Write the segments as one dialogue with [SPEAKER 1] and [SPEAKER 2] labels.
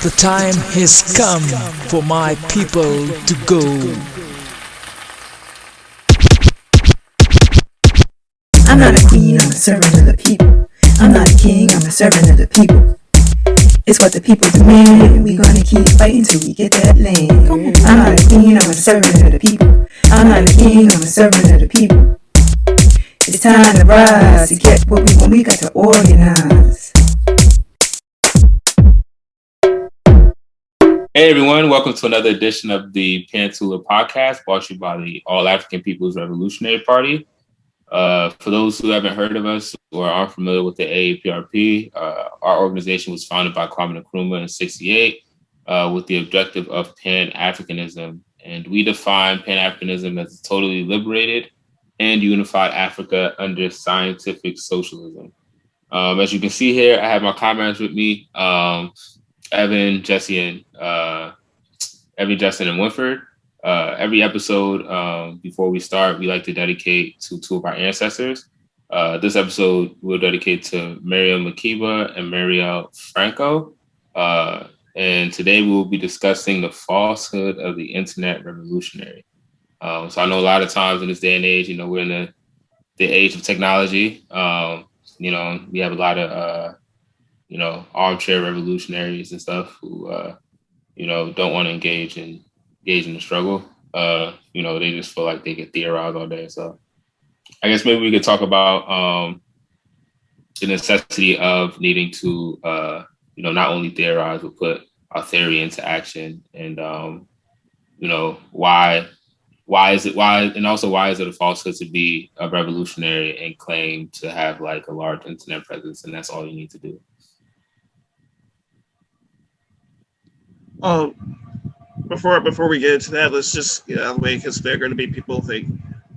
[SPEAKER 1] The time has come for my people to go.
[SPEAKER 2] I'm not a queen, I'm a servant of the people. I'm not a king, I'm a servant of the people. It's what the people demand, we gonna keep fighting till we get that land. I'm not a queen, I'm a servant of the people. I'm not a king, I'm a servant of the people. It's time to rise, to get what we want, we got to organize.
[SPEAKER 3] Hey everyone, welcome to another edition of the Pantsula Podcast, brought to you by the All African People's Revolutionary Party. For those who haven't heard of us or aren't familiar with the A-APRP, our organization was founded by Kwame Ture in 1968 with the objective of Pan-Africanism. And we define Pan-Africanism as totally liberated and unified Africa under scientific socialism. As you can see here, I have my comrades with me. Evan, Justin, and Winfred. Every episode, before we start, we like to dedicate to two of our ancestors. This episode we'll dedicate to Miriam, Makeba, and Marielle, Franco. And today we will be discussing the falsehood of the Internet Revolutionary. So I know a lot of times in this day and age, we're in the age of technology. We have a lot of armchair revolutionaries and stuff who, don't want to engage in the struggle. They just feel like they get theorized all day. So I guess maybe we could talk about the necessity of needing to, not only theorize, but put our theory into action. And, why is it a falsehood to be a revolutionary and claim to have like a large internet presence, and that's all you need to do?
[SPEAKER 4] Before we get into that, let's just get out of the way, because there are going to be people who think,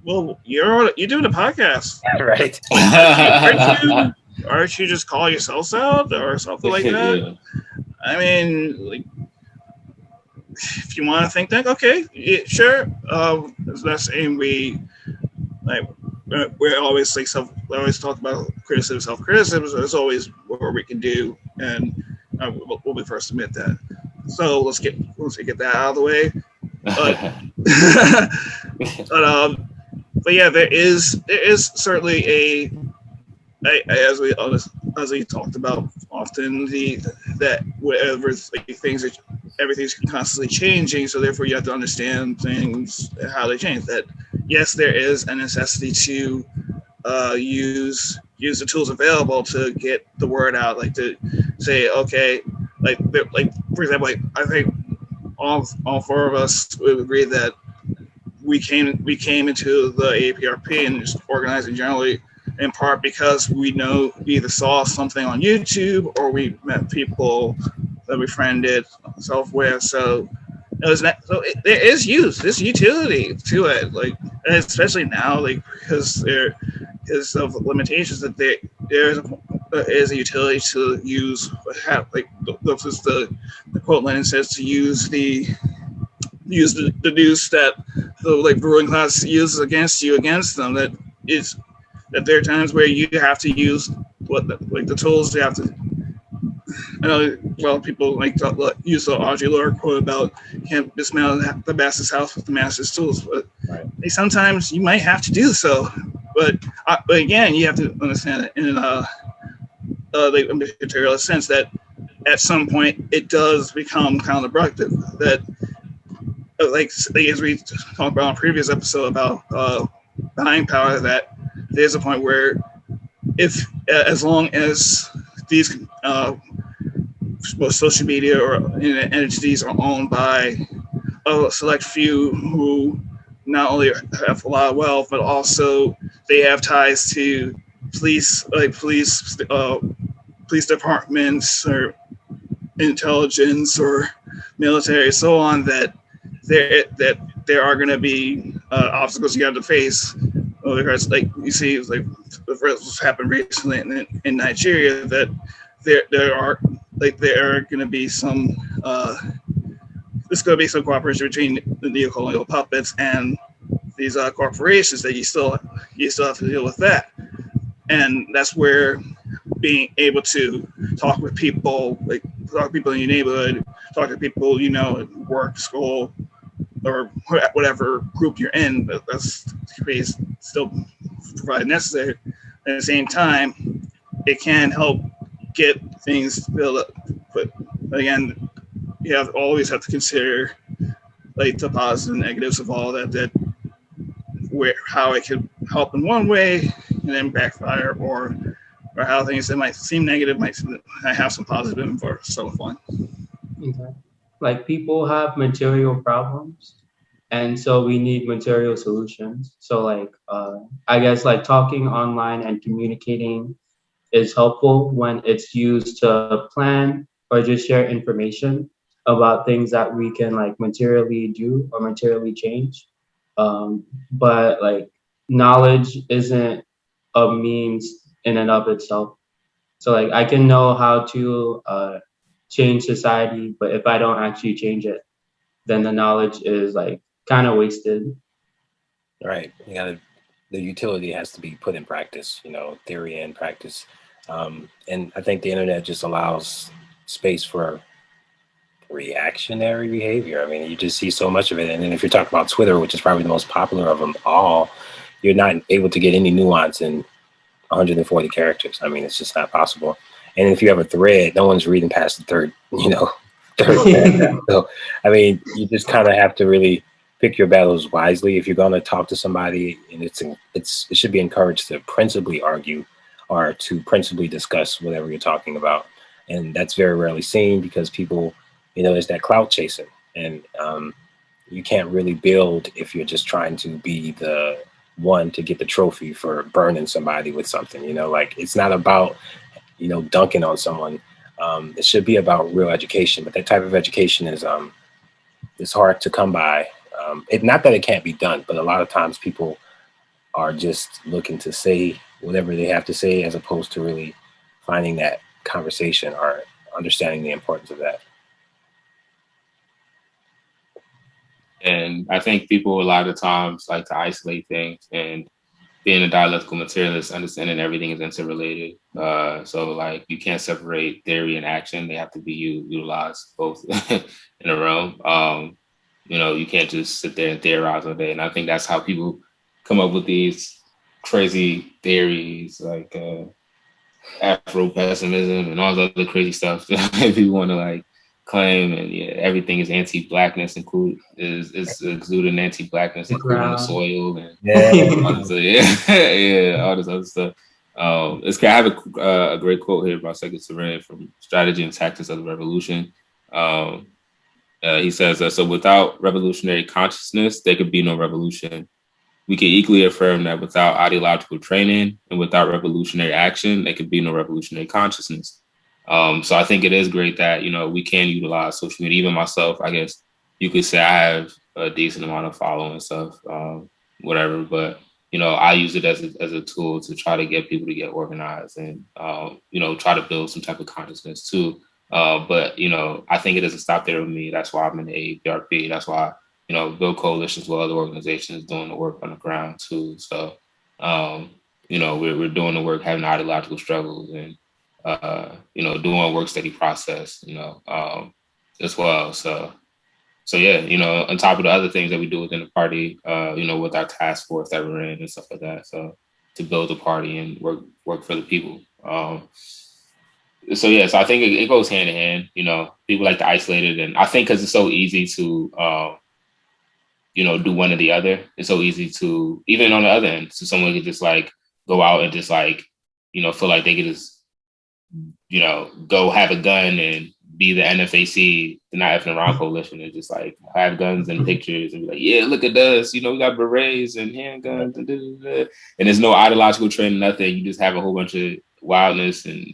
[SPEAKER 4] well, you're doing a podcast,
[SPEAKER 5] right?
[SPEAKER 4] Aren't you just call yourselves out or something like that? Yeah. I mean, like, if you want to think that, okay, yeah, sure. That's saying we always talk about criticism, self-criticism. So there's always more we can do, and we'll be first to admit that. So let's get that out of the way. But yeah, there is certainly as we talked about often, everything's constantly changing. So therefore, you have to understand things, how they change. That yes, there is a necessity to use the tools available to get the word out. Like to say, okay. Like for example, I think all four of us would agree that we came into the A-APRP and just organizing generally in part because we either saw something on YouTube or we met people that we friended self-aware. So there is this utility to it, like, and especially now, like, because of limitations, that there is a utility to use, like the quote Lenin says, to use the news that the ruling class uses against them. That there are times where you have to use the tools you have to. I know, well, people use the Audre Lorde quote about you can't dismantle the master's house with the master's tools, but sometimes you might have to do so. But again, you have to understand it in a materialist sense, that at some point it does become counterproductive. That as we talked about on a previous episode about buying power, that there's a point where as long as these social media or internet entities are owned by a select few who not only have a lot of wealth, but also they have ties to police departments or intelligence or military, so on, that there are going to be obstacles you have to face. Because, like, you see, like what's happened recently in Nigeria, that there are going to be some there's going to be some cooperation between the neocolonial puppets and these corporations, that you still have to deal with that. And that's where being able to talk with people like talk to people in your neighborhood, talk to people, you know, at work, school, or whatever group you're in. But that's still provide necessary. At the same time, it can help get things built up. But again, you always have to consider like the positives and negatives of all that where how it could help in one way and then backfire, or how things that might seem negative might have some positive and for so fun.
[SPEAKER 5] Okay. Like people have material problems, and so we need material solutions. So like I guess like talking online and communicating is helpful when it's used to plan or just share information about things that we can like materially do or materially change. But like knowledge isn't a means in and of itself. So like I can know how to change society, but if I don't actually change it, then the knowledge is like kind of wasted.
[SPEAKER 6] Right. The utility has to be put in practice, you know, theory and practice. And I think the internet just allows space for reactionary behavior. I mean, you just see so much of it. And then if you're talking about Twitter, which is probably the most popular of them all, you're not able to get any nuance in 140 characters. I mean, it's just not possible. And if you have a thread, no one's reading past the third paragraph. So, I mean, you just kind of have to really pick your battles wisely. If you're going to talk to somebody, and it should be encouraged to principally argue or to principally discuss whatever you're talking about. And that's very rarely seen because people, you know, there's that clout chasing, and you can't really build if you're just trying to be the one to get the trophy for burning somebody with something, you know, like it's not about, you know, dunking on someone. It should be about real education, but that type of education is hard to come by. Not that it can't be done, but a lot of times people are just looking to say whatever they have to say as opposed to really finding that conversation or understanding the importance of that.
[SPEAKER 3] And I think people a lot of times like to isolate things, and being a dialectical materialist, understanding everything is interrelated. So like you can't separate theory and action. They have to be utilized both in a realm. You know, you can't just sit there and theorize all day. And I think that's how people come up with these crazy theories like Afro-pessimism and all the other crazy stuff that people want to like claim. And yeah, everything is anti-blackness, is exuding anti-blackness, including the soil and all this other stuff. I have a great quote here by Kwame Ture from Strategy and Tactics of the Revolution. He says, so without revolutionary consciousness, there could be no revolution. We can equally affirm that without ideological training and without revolutionary action, there could be no revolutionary consciousness. So I think it is great that, you know, we can utilize social media. Even myself, I guess you could say I have a decent amount of following and stuff, whatever. But, you know, I use it as a tool to try to get people to get organized and, you know, try to build some type of consciousness too. But, you know, I think it doesn't stop there with me. That's why I'm in the A-APRP. That's why, you know, build coalitions with other organizations doing the work on the ground too. So, you know, we're doing the work, having ideological struggles and, you know, doing a work study process, you know, as well. So yeah, you know, on top of the other things that we do within the party, you know, with our task force that we're in and stuff like that. So to build a party and work for the people. So yeah, so I think it goes hand in hand. You know, people like to isolate it, and I think because it's so easy to, you know, do one or the other. It's so easy to, even on the other end, so someone could just like go out and just like, you know, feel like they could just, you know, go have a gun and be the NFAC, the Not Effing Around Coalition, and just like have guns and pictures and be like, yeah, look at us, you know, we got berets and handguns and da-da-da. And there's no ideological trend, nothing. You just have a whole bunch of wildness and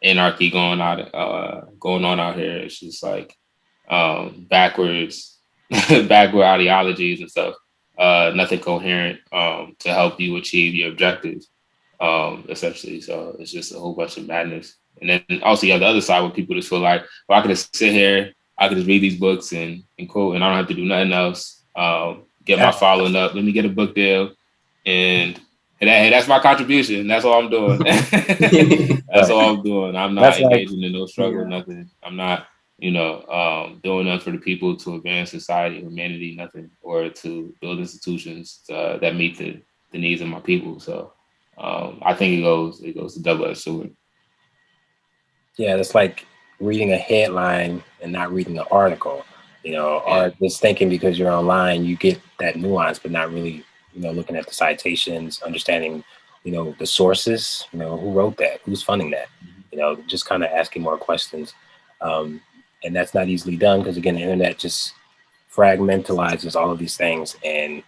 [SPEAKER 3] anarchy going on out here. It's just like backward ideologies and stuff. Nothing coherent to help you achieve your objectives, essentially. So it's just a whole bunch of madness. And then also you have the other side where people just feel like, well, I could just sit here, I could just read these books and quote, and I don't have to do nothing else. Get my following up. Let me get a book deal, and And that's my contribution. That's all I'm doing. That's all I'm doing. I'm not engaging in no struggle, nothing. I'm not, doing nothing for the people to advance society, humanity, nothing, or to build institutions that meet the needs of my people. So I think it goes a double-edged sword.
[SPEAKER 6] Yeah, it's like reading a headline and not reading the article, or just thinking because you're online, you get that nuance, but not really, looking at the citations, understanding, the sources, who wrote that, who's funding that, just kind of asking more questions. And that's not easily done because, again, the internet just fragmentalizes all of these things, and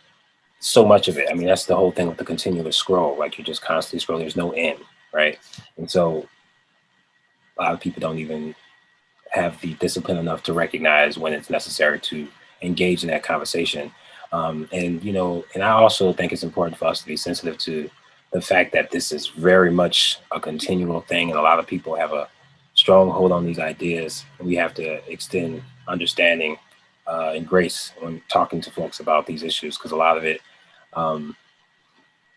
[SPEAKER 6] so much of it. I mean, that's the whole thing with the continuous scroll. Like, you're just constantly scrolling. There's no end, right? And so a lot of people don't even have the discipline enough to recognize when it's necessary to engage in that conversation. And I also think it's important for us to be sensitive to the fact that this is very much a continual thing, and a lot of people have a strong hold on these ideas. We have to extend understanding and grace when talking to folks about these issues, because a lot of it,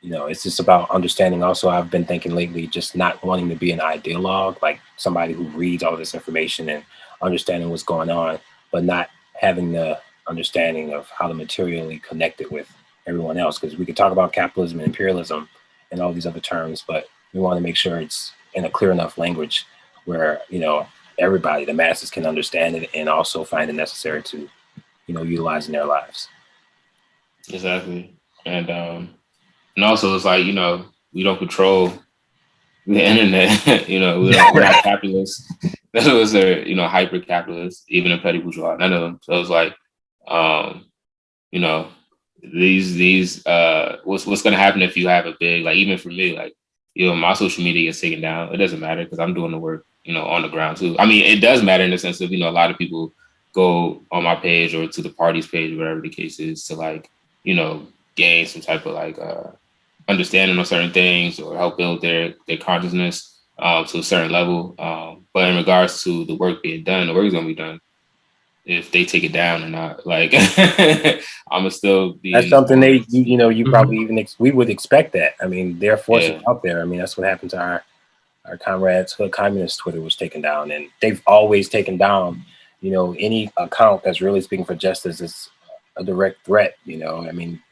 [SPEAKER 6] it's just about understanding. Also, I've been thinking lately, just not wanting to be an ideologue, like somebody who reads all this information and understanding what's going on, but not having the understanding of how to materially connect it with everyone else. Because we could talk about capitalism and imperialism and all these other terms, but we want to make sure it's in a clear enough language where, everybody, the masses, can understand it and also find it necessary to, utilize in their lives.
[SPEAKER 3] Exactly. And also it's like, we don't control the internet. We're not capitalists. None of us are, hyper capitalists, even a petty bourgeois, none of them. So it's like, these what's going to happen if you have a big, like, even for me, like, my social media gets taken down. It doesn't matter because I'm doing the work, on the ground too. I mean, it does matter in the sense of, a lot of people go on my page or to the party's page, whatever the case is, to, like, gain some type of, like, understanding on certain things or help build their consciousness to a certain level. But in regards to the work being done, the work is going to be done. If they take it down or not, like, I'm gonna still be.
[SPEAKER 6] That's something they, you probably even we would expect that. I mean, there are forces out there. I mean, that's what happened to our comrades. Communist Twitter was taken down, and they've always taken down, any account that's really speaking for justice is a direct threat. I mean,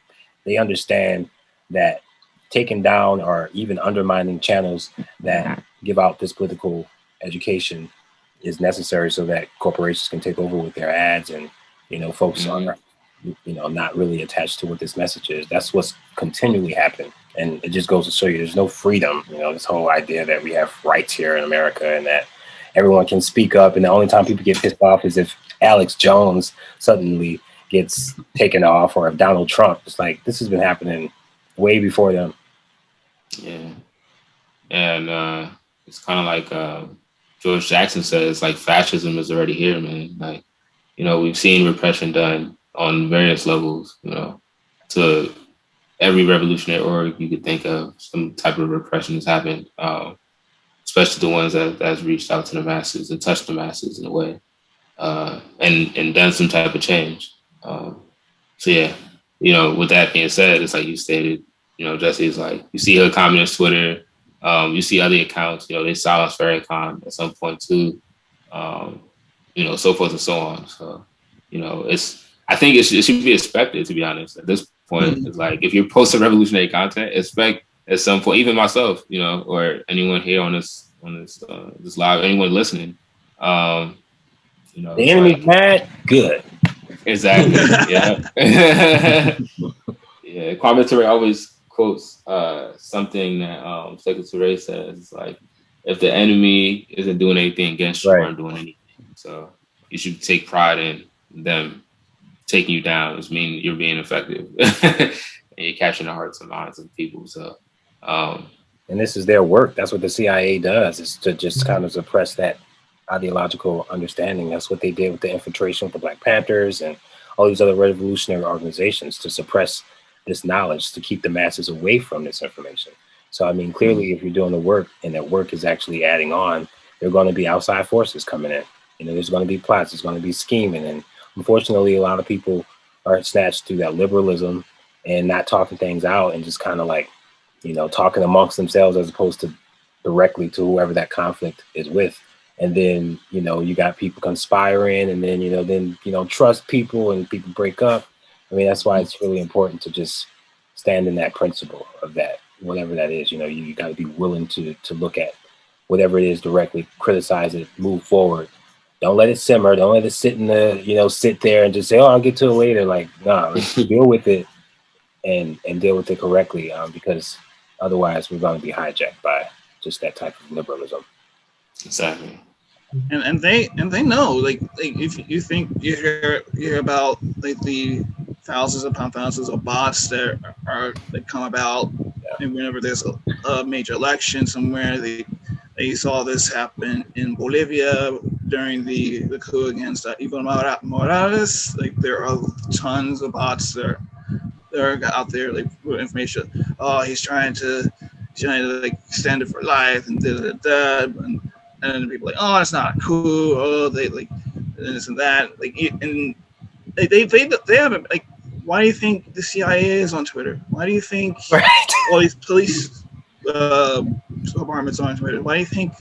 [SPEAKER 6] they understand that taking down or even undermining channels that give out this political education is necessary so that corporations can take over with their ads, and folks are not really attached to what this message is. That's what's continually happened, and it just goes to show you there's no freedom. This whole idea that we have rights here in America and that everyone can speak up, and the only time people get pissed off is if Alex Jones suddenly gets taken off, or if Donald Trump. It's like, this has been happening way before them.
[SPEAKER 3] Yeah, and it's kind of like George Jackson says, like, fascism is already here, man. Like, we've seen repression done on various levels, to every revolutionary org you could think of. Some type of repression has happened, especially the ones that's reached out to the masses and touched the masses in a way, and done some type of change. So yeah, with that being said, it's like you stated, Jesse, is like, you see her communist Twitter. You see other accounts, they silence Farrakhan at some point too, so forth and so on. So, I think it should be expected, to be honest. At this point, it's like, if you're posting revolutionary content, expect at some point, even myself, or anyone here on this live, anyone listening, the
[SPEAKER 6] enemy's mad, good.
[SPEAKER 3] Exactly. Yeah. Yeah. Kwame Ture always quotes something that Secretary says, like, if the enemy isn't doing anything against you, aren't doing anything. So you should take pride in them taking you down. It means you're being effective and you're capturing the hearts and minds of people. So
[SPEAKER 6] and this is their work. That's what the CIA does, is to just kind of suppress that ideological understanding. That's what they did with the infiltration with the Black Panthers and all these other revolutionary organizations, to suppress this knowledge, to keep the masses away from this information. So, I mean, clearly, if you're doing the work and that work is actually adding on, there are going to be outside forces coming in. There's going to be plots, there's going to be scheming. And unfortunately, a lot of people are snatched through that liberalism and not talking things out and just kind of like talking amongst themselves as opposed to directly to whoever that conflict is with. And then, you got people conspiring, and then, trust people and people break up. I mean, that's why it's really important to just stand in that principle of that, whatever that is. You got to be willing to look at whatever it is directly, criticize it, move forward. Don't let it simmer. Don't let it sit in sit there and just say, oh, I'll get to it later. Like, nah, let's deal with it and deal with it correctly, because otherwise we're going to be hijacked by just that type of liberalism.
[SPEAKER 3] Exactly.
[SPEAKER 4] And they know, like if you think you hear about like the thousands upon thousands of bots that are that come about, and whenever there's a major election somewhere, they saw this happen in Bolivia during the coup against Evo Morales. Like there are tons of bots that are out there like with information. Oh, he's trying to like stand it for life and and then people like, oh, it's not a coup. Oh, they like this and that. Like, and they haven't like. Why do you think the CIA is on Twitter? Why do you think all these police departments on Twitter? Why do you think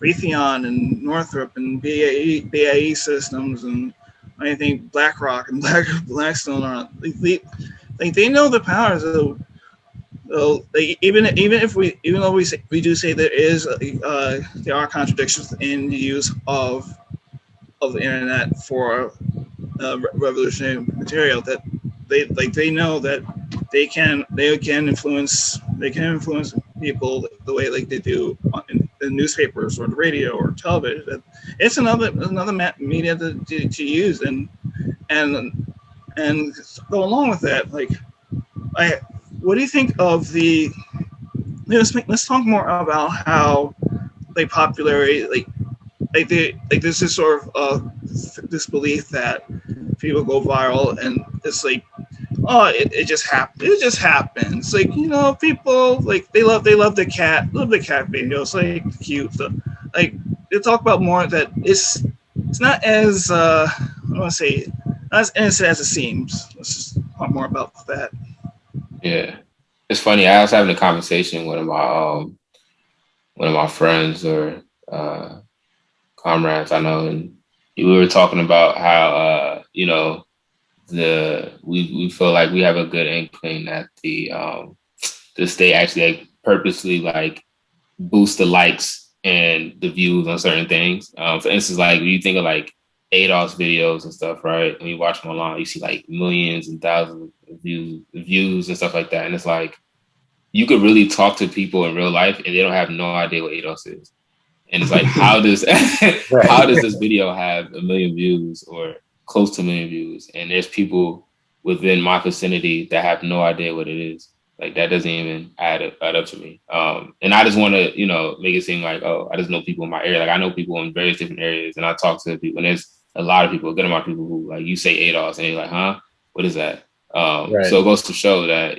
[SPEAKER 4] Raytheon and Northrop and BAE Systems and why do you think BlackRock and Blackstone are on? They know the powers of. So even though we do say there are contradictions in the use of the internet for revolutionary material, that they know that they can influence people the way like they do in newspapers or the radio or television. It's another media to use and go along with that. What do you think of the? Let's talk more about how popularity there's this sort of this belief that people go viral and it's like, oh, it just happens. It just happens. Like, people like they love the cat videos, like cute stuff. Like they talk about more that it's not as I want to say not as innocent as it seems. Let's just talk more about that.
[SPEAKER 3] Yeah, it's funny. I was having a conversation with one of my friends or comrades I know, and we were talking about how we feel like we have a good inkling that the state actually purposely boost the likes and the views on certain things. For instance, when you think of ADOS videos and stuff, right? When you watch them online, you see millions and thousands of views and stuff like that. And it's you could really talk to people in real life and they don't have no idea what ADOS is. And it's how does this video have 1 million views or close to 1 million views? And there's people within my vicinity that have no idea what it is. That doesn't even add up to me. And I just want to, make it seem like, oh, I just know people in my area. I know people in various different areas, and I talk to people. And there's a lot of people, a good amount of people who you say ADOS, and you're like, huh, what is that? So it goes to show that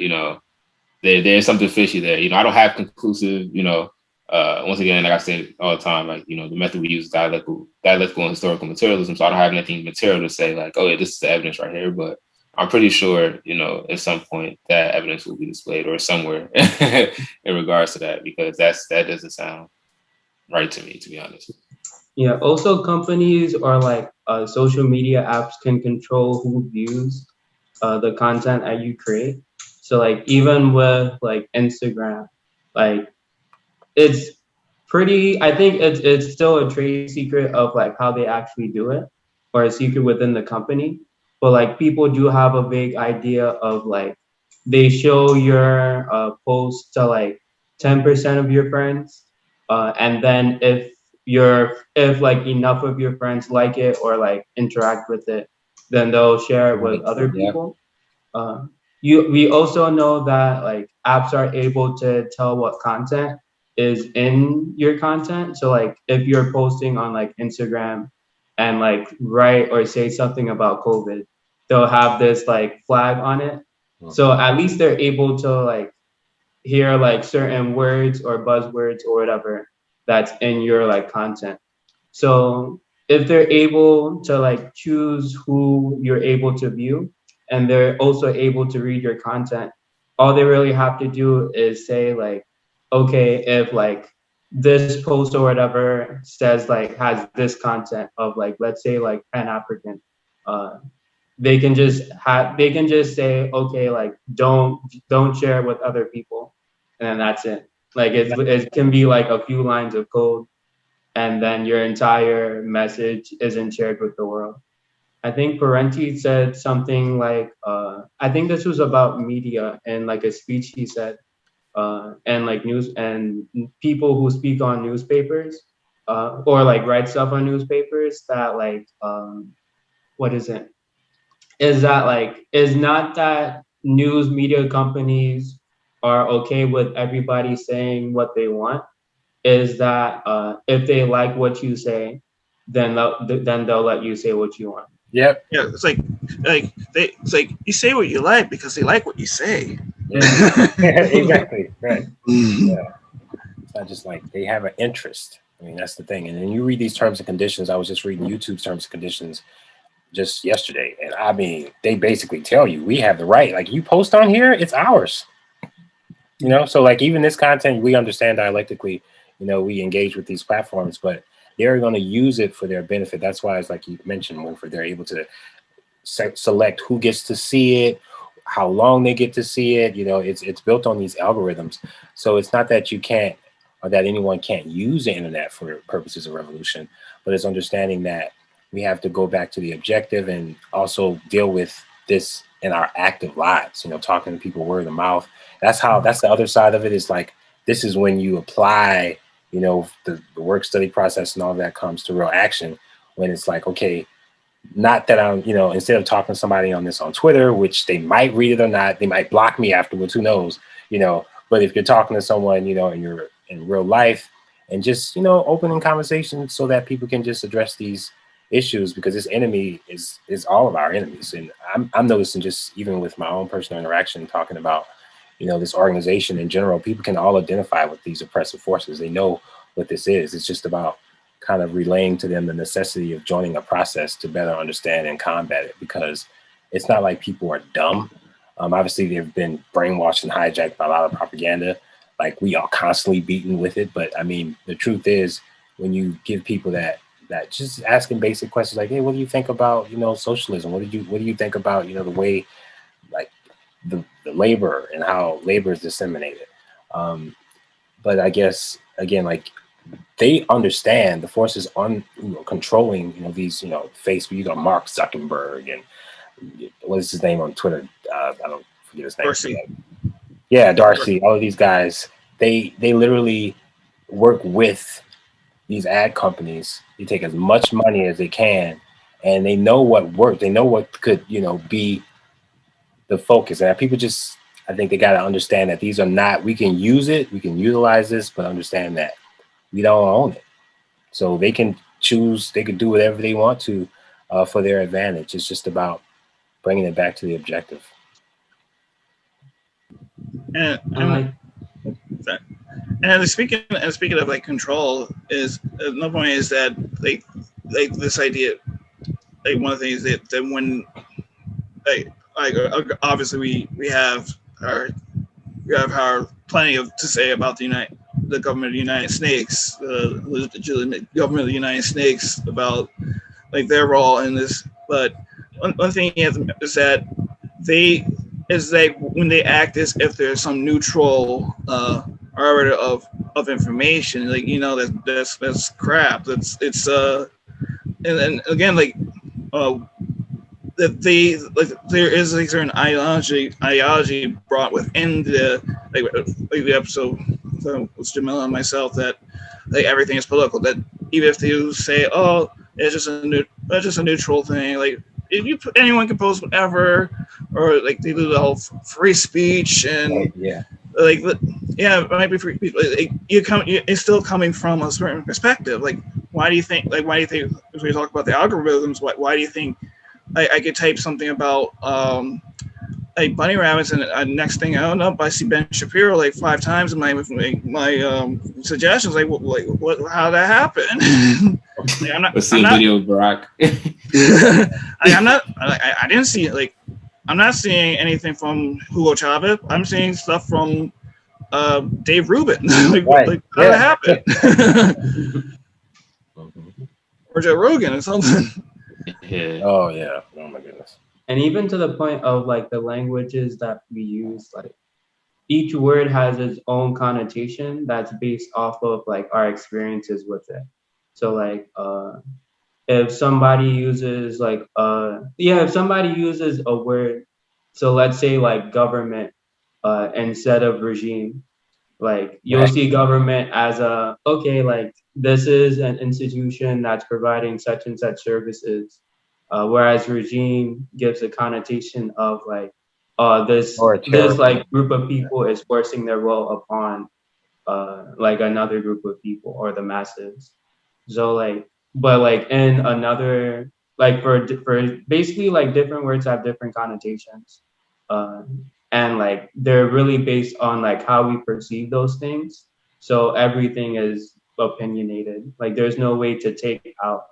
[SPEAKER 3] there's something fishy there. I don't have conclusive, once again, like I say all the time, the method we use is dialectical and historical materialism. So I don't have anything material to say oh yeah, this is the evidence right here. But I'm pretty sure, at some point that evidence will be displayed or somewhere in regards to that, because that doesn't sound right to me, to be honest.
[SPEAKER 5] Yeah. Also, companies or social media apps can control who views the content that you create. So even with Instagram, it's pretty. I think it's still a trade secret of how they actually do it, or a secret within the company. But people do have a vague idea of they show your post to 10% of your friends, and then if enough of your friends like it or interact with it, then they'll share it with other people. We also know that apps are able to tell what content is in your content. So if you're posting on Instagram and write or say something about COVID, they'll have this flag on it. So at least they're able to hear certain words or buzzwords or whatever that's in your content. So if they're able to choose who you're able to view, and they're also able to read your content, all they really have to do is say like, okay, if like this post or whatever says like has this content of like, let's say like Pan-African, they can just say, okay, like don't share with other people, and then that's it. Like it can be like a few lines of code, and then your entire message isn't shared with the world. I think Parenti said something like, I think this was about media and like a speech he said, and like news and people who speak on newspapers, or like write stuff on newspapers that like, what is it? Is that like, is not that news media companies are okay with everybody saying what they want, is that if they like what you say, then they'll let you say what you want.
[SPEAKER 6] Yep.
[SPEAKER 4] Yeah, it's like you say what you like because they like what you say.
[SPEAKER 6] Yeah. Exactly. Right. Yeah. It's not just like they have an interest. I mean, that's the thing. And then you read these terms and conditions. I was just reading YouTube's terms and conditions just yesterday, and I mean, they basically tell you we have the right. Like, you post on here, it's ours. You know, so like even this content, we understand dialectically. You know, we engage with these platforms, but they're going to use it for their benefit. That's why it's like you mentioned, Winfred, they're able to select who gets to see it, how long they get to see it. You know, it's built on these algorithms. So it's not that you can't, or that anyone can't use the internet for purposes of revolution, but it's understanding that we have to go back to the objective and also deal with this in our active lives, you know, talking to people word of mouth. That's the other side of it, is like, this is when you apply, you know, the work study process and all that comes to real action, when it's like, okay, not that I'm, you know, instead of talking to somebody on Twitter, which they might read it or not, they might block me afterwards, who knows, you know, but if you're talking to someone, you know, and you're in real life, and just, you know, opening conversations so that people can just address these issues, because this enemy is all of our enemies. And I'm noticing, just even with my own personal interaction, talking about, you know, this organization in general, people can all identify with these oppressive forces. They know what this is. It's just about kind of relaying to them the necessity of joining a process to better understand and combat it, because it's not like people are dumb. Obviously, they've been brainwashed and hijacked by a lot of propaganda. Like, we are constantly beaten with it. But I mean, the truth is, when you give people that just asking basic questions like, hey, what do you think about, you know, socialism? What do you think about, you know, the way, like, the labor and how labor is disseminated? But I guess, again, like, they understand the forces on, you know, controlling, you know, these, you know, Facebook. You got Mark Zuckerberg and what is his name on Twitter? I don't forget his name.
[SPEAKER 4] Darcy.
[SPEAKER 6] Yeah, Darcy. All of these guys, they literally work with these ad companies. They take as much money as they can, and they know what works. They know what could, you know, be the focus. And people just, I think they got to understand that these are not, we can use it, we can utilize this, but understand that we don't own it. So they can choose, they can do whatever they want to for their advantage. It's just about bringing it back to the objective.
[SPEAKER 4] And speaking of like control, is another point is that like this idea, like one of the things that when like obviously we have our plenty of to say about the government of the United States, the legitimate government of the United States, about like their role in this. But one thing you have to is that when they act as if there's some neutral arbiter of information, like, you know, that's crap. It's and again, like that they, like, there is a certain ideology brought within the like the episode with Jamila and myself, that like everything is political. That even if they say, oh, it's just a neutral thing, like anyone can post whatever, or like they do the whole free speech, and like, yeah, it might be free speech. Like, it's still coming from a certain perspective. Like, why do you think if we talk about the algorithms, why do you think I could type something about like bunny rabbits, and next thing I don't know, I see Ben Shapiro like 5 times in my suggestions, like what how that happened? Like,
[SPEAKER 3] Let's see a video of Barack.
[SPEAKER 4] I didn't see it. Like, I'm not seeing anything from Hugo Chavez. I'm seeing stuff from Dave Rubin. Like how did that happen? Or Joe Rogan or something.
[SPEAKER 3] Yeah.
[SPEAKER 6] Oh yeah. Oh my goodness.
[SPEAKER 5] And even to the point of like the languages that we use, like each word has its own connotation that's based off of like our experiences with it. So like if somebody uses like if somebody uses a word, so let's say like government instead of regime, like you'll see government as like this is an institution that's providing such and such services, whereas regime gives a connotation of like this like group of people is forcing their will upon like another group of people or the masses. So like, but like in another, like for basically like different words have different connotations. And like they're really based on like how we perceive those things. So everything is opinionated. Like there's no way to take out,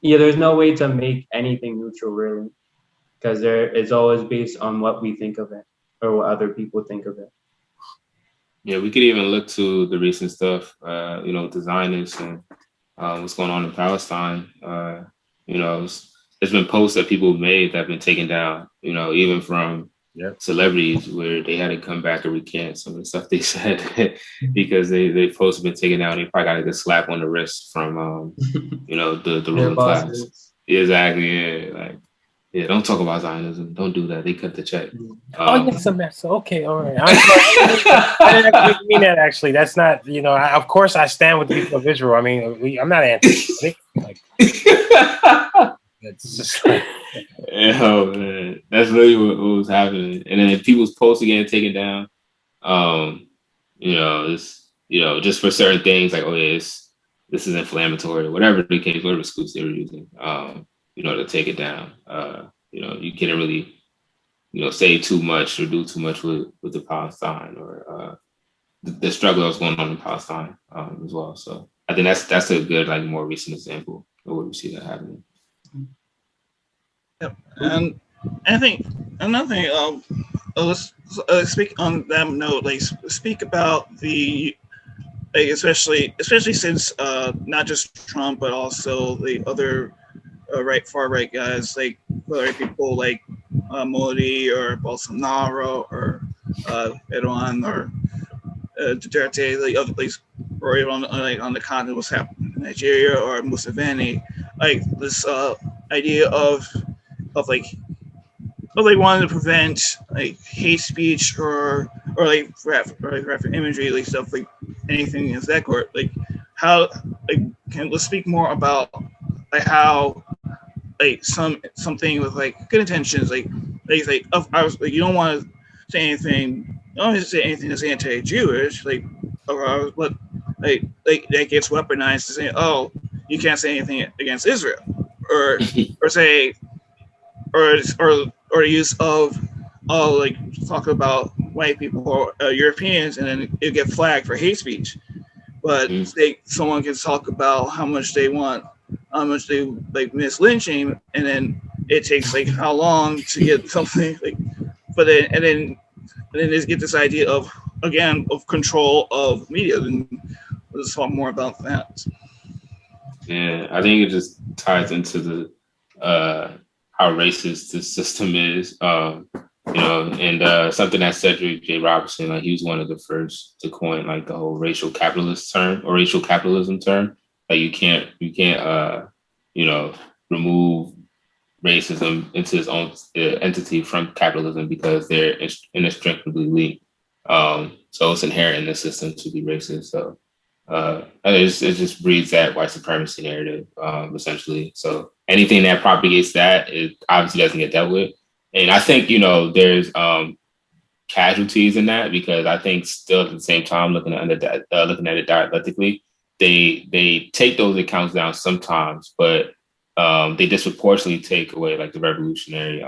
[SPEAKER 5] there's no way to make anything neutral really, because it's always based on what we think of it or what other people think of it.
[SPEAKER 3] Yeah, we could even look to the recent stuff, the Zionists and what's going on in Palestine. There's been posts that people have made that have been taken down, even from celebrities where they had to come back and recant some of the stuff they said because they posts have been taken down. They probably got to get a slap on the wrist from, the ruling class. Exactly, yeah. Yeah, don't talk about Zionism. Don't do that. They cut the check.
[SPEAKER 6] Yes, a mess. Okay, all right. I didn't actually mean that. Actually, that's not. Of course, I stand with the people of Israel. I mean, I'm not anti. It's just like,
[SPEAKER 3] man, that's really what was happening. And then people's posts getting taken down. Just for certain things, like, this is inflammatory, or whatever the case, whatever excuse they were using. To take it down. You can't really, say too much or do too much with the Palestine or the struggle that was going on in Palestine as well. So I think that's a good, like, more recent example of where we see that happening.
[SPEAKER 4] Yep. And I think another thing, let's speak on that note, like speak about the, like, especially since not just Trump, but also the other far right guys, like whether people like Modi or Bolsonaro or Erdogan or Duterte, like other places, or even on the continent, what's happening in Nigeria or Museveni, like this idea of they wanted to prevent like hate speech or like graphic imagery, like stuff like anything of that sort. Like how, like, let's speak more about like how, like, something with like good intentions, like I was like, you don't want to say anything, that's anti-Jewish, like, but like that gets weaponized to say, oh, you can't say anything against Israel, or say, or the use of, like, talk about white people or Europeans, and then it get flagged for hate speech. But someone can talk about how much they like miss lynching, and then it takes like how long to get something like, but then just get this idea of, again, of control of media. And let's talk more about that.
[SPEAKER 3] Yeah, I think it just ties into the how racist this system is. And something that Cedric J. Robertson, like, he was one of the first to coin like the whole racial capitalist term or racial capitalism term. Like you can't remove racism into its own entity from capitalism because they're inextricably linked. So it's inherent in the system to be racist. So it just breeds that white supremacy narrative, essentially. So anything that propagates that, it obviously doesn't get dealt with. And I think, there's casualties in that, because I think still at the same time, looking at it dialectically, they take those accounts down sometimes, but they disproportionately take away like the revolutionary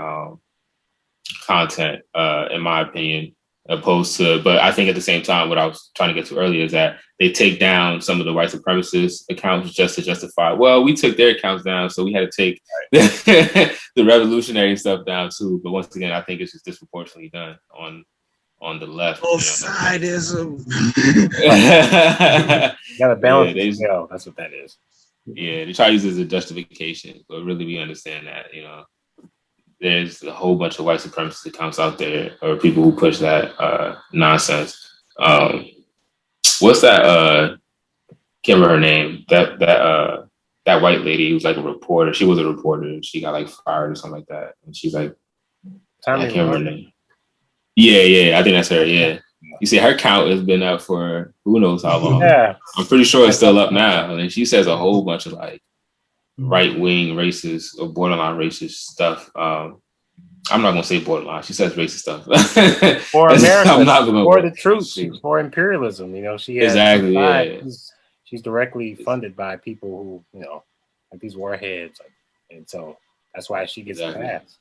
[SPEAKER 3] content, in my opinion, opposed to, but I think at the same time, what I was trying to get to earlier is that they take down some of the white supremacist accounts just to justify, well, we took their accounts down, so we had to take the revolutionary stuff down too. But once again, I think it's just disproportionately done on the left.
[SPEAKER 4] Sidism.
[SPEAKER 6] Gotta balance. Yeah, that's what that is.
[SPEAKER 3] Yeah, they try to use it as a justification, but really we understand that, there's a whole bunch of white supremacist accounts out there, or people who push that nonsense. What's that? Can't remember her name. That white lady who was like a reporter. She was a reporter. And she got like fired or something like that. And she's like, I can't remember her name. Yeah, I think that's her. Yeah, you see, her count has been up for who knows how long.
[SPEAKER 6] Yeah,
[SPEAKER 3] I'm pretty sure it's still up now. And she says a whole bunch of like right-wing racist or borderline racist stuff. I'm not gonna say borderline. She says racist stuff.
[SPEAKER 6] For America, for the truth, for imperialism. She has
[SPEAKER 3] exactly. Yeah.
[SPEAKER 6] She's directly funded by people who, like these warheads, and so that's why she gets a pass.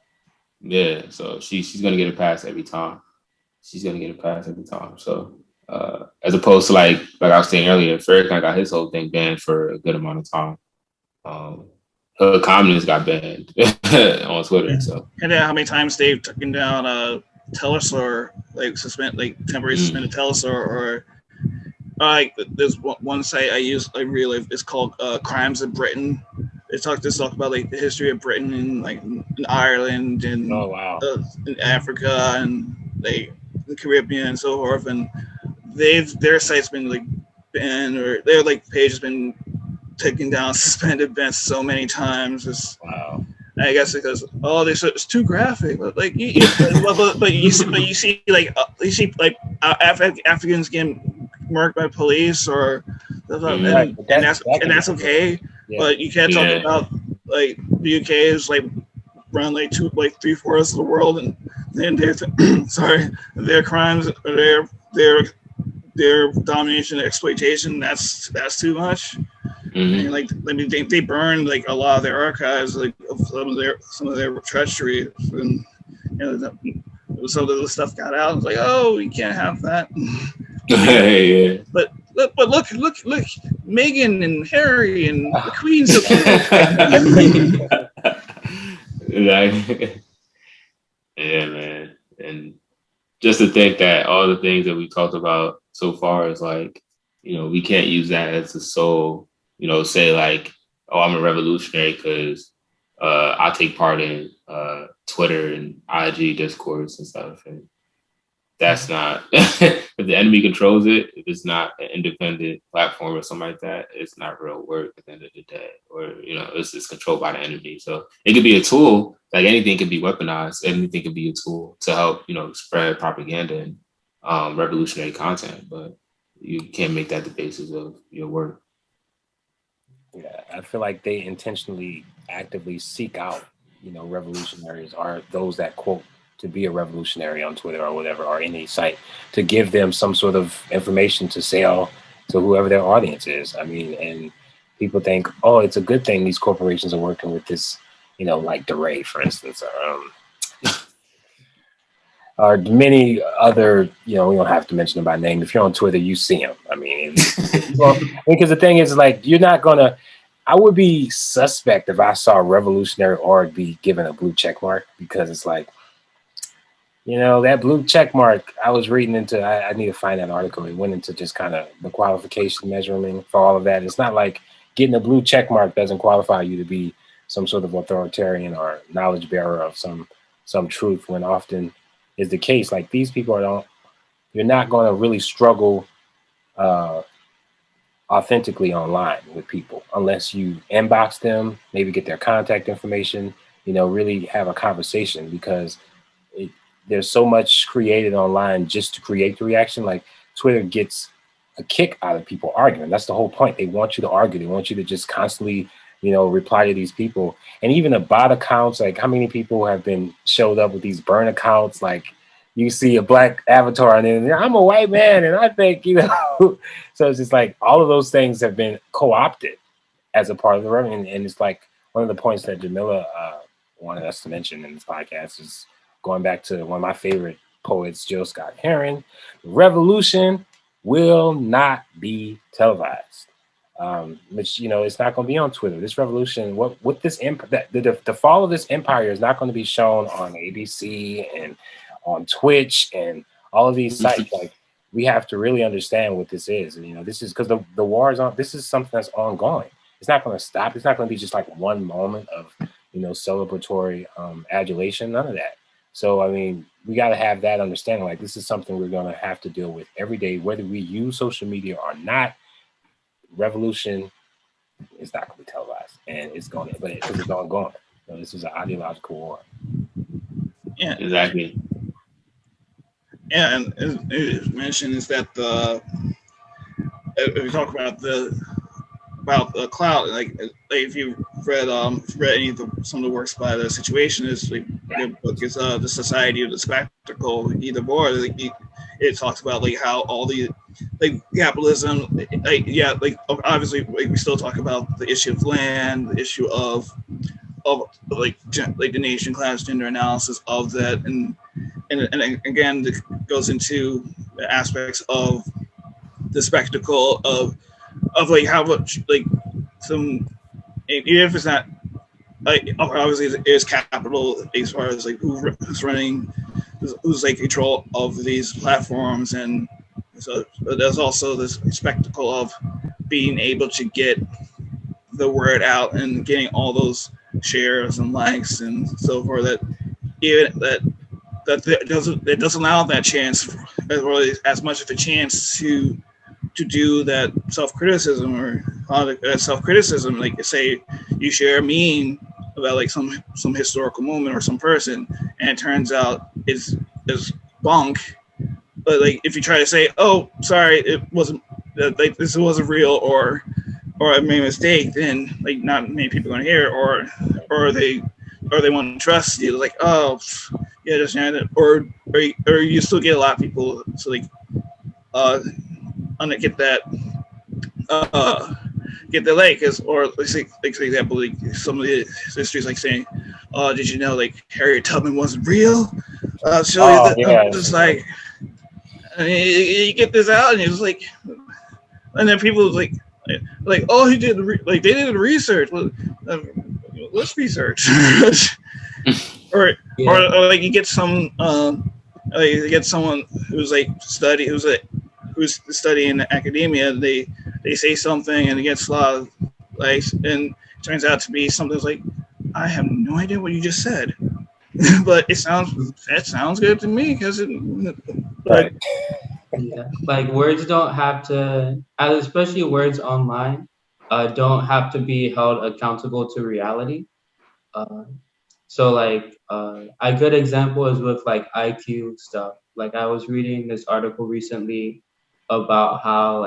[SPEAKER 3] Yeah, so she's gonna get a pass every time. So as opposed to like I was saying earlier, Farrakhan got his whole thing banned for a good amount of time. Her communists got banned on Twitter. So
[SPEAKER 4] and then how many times they've taken down Telesur, temporary suspended Telesur, or like there's one site I really like, it's called Crimes of Britain. They talk about like the history of Britain and like in Ireland and in Africa and like the Caribbean and so forth, and their site's been like banned, or their like page has been taken down, suspended, banned so many times. I guess because it's too graphic, but like you see Africans getting murked by police or and that's okay. Yeah. But you can't talk about like the UK is like around like 3/4 of the world, and then their crimes, their domination, exploitation. That's too much. Mm-hmm. And they burned like a lot of their archives, like of some of their treachery, and some of the stuff got out. It's like, oh, we can't have that.
[SPEAKER 3] Yeah.
[SPEAKER 4] But look, Meghan and Harry and the Queen's.
[SPEAKER 3] Yeah, man. And just to think that all the things that we talked about so far is like, we can't use that as a sole, say like, oh, I'm a revolutionary because I take part in Twitter and IG discourse and stuff. And that's not, if the enemy controls it, if it's not an independent platform or something like that, it's not real work at the end of the day, or, it's controlled by the enemy. So it could be a tool, like anything can be weaponized, anything can be a tool to help, spread propaganda and revolutionary content, but you can't make that the basis of your work.
[SPEAKER 6] Yeah, I feel like they intentionally actively seek out, revolutionaries are those that quote to be a revolutionary on Twitter or whatever, or any site, to give them some sort of information to sell to whoever their audience is. I mean, and people think, oh, it's a good thing these corporations are working with this, like DeRay, for instance, or many other, we don't have to mention them by name. If you're on Twitter, you see them. I mean, because the thing is, like, you're not gonna. I would be suspect if I saw a revolutionary org be given a blue check mark, because it's like, that blue check mark. I was reading into. I need to find that article. It went into just kind of the qualification measurement for all of that. It's not like getting a blue check mark doesn't qualify you to be some sort of authoritarian or knowledge bearer of some truth, when often is the case. Like, these people you're not going to really struggle authentically online with people unless you inbox them, maybe get their contact information, really have a conversation, because there's so much created online just to create the reaction. Like, Twitter gets a kick out of people arguing. That's the whole point. They want you to argue. They want you to just constantly, reply to these people. And even the bot accounts, like, how many people have been showed up with these burn accounts? Like, you see a black avatar and then I'm a white man and I think, so it's just like all of those things have been co-opted as a part of the revenue. And it's like one of the points that Jamila wanted us to mention in this podcast is going back to one of my favorite poets Jill Scott Heron, the revolution will not be televised. Which, you know, it's not going to be on Twitter. This revolution, what this the fall of this empire is not going to be shown on ABC and on Twitch and all of these sites. Like, we have to really understand what this is. And, you know, this is because the war is on. This is something that's ongoing. It's not going to stop. It's not going to be just like one moment of, you know, celebratory adulation. None of that. So, I mean, we got to have that understanding. Like, this is something we're going to have to deal with every day, whether we use social media or not. Revolution is not going to be televised, and it's going to, but because it's ongoing. So this is an ideological war.
[SPEAKER 4] Yeah,
[SPEAKER 3] Exactly.
[SPEAKER 4] yeah, and it mentioned is that if we talk about the cloud, like if you read any of some of the works by the Situationists, like their book is the Society of the Spectacle, DeBord. Like, it talks about like how all the like capitalism, like obviously like, we still talk about the issue of land, the issue of like the nation class gender analysis of that, and again it goes into the aspects of the spectacle of like how much like some, even if it's not like obviously it is capital as far as like who's running, who's like control of these platforms, and so but there's also this spectacle of being able to get the word out and getting all those shares and likes and so forth, that even that doesn't allow that chance, as much of a chance to do that self-criticism or self-criticism. Like, say you share a meme about like some historical moment or some person, and it turns out is bunk, but like if you try to say, oh sorry, it wasn't, like this wasn't real, or I made a mistake, then like not many people are gonna hear it, or they want to trust you, like, oh yeah, just or you still get a lot of people, so like get that get the like, or like for example, like some of the histories like saying, did you know like Harriet Tubman wasn't real? Just like, and you get this out, and you're just like, and then people like oh, he did they did the research. Well, let's research. or like you get some like you get someone who's like who's studying academia. They say something and it gets a lot of likes, and it turns out to be something that's like, I have no idea what you just said, but it sounds good to me because it.
[SPEAKER 6] Right.
[SPEAKER 5] Yeah, like words don't have to, especially words online, don't have to be held accountable to reality. So like a good example is with like IQ stuff. Like I was reading this article recently about how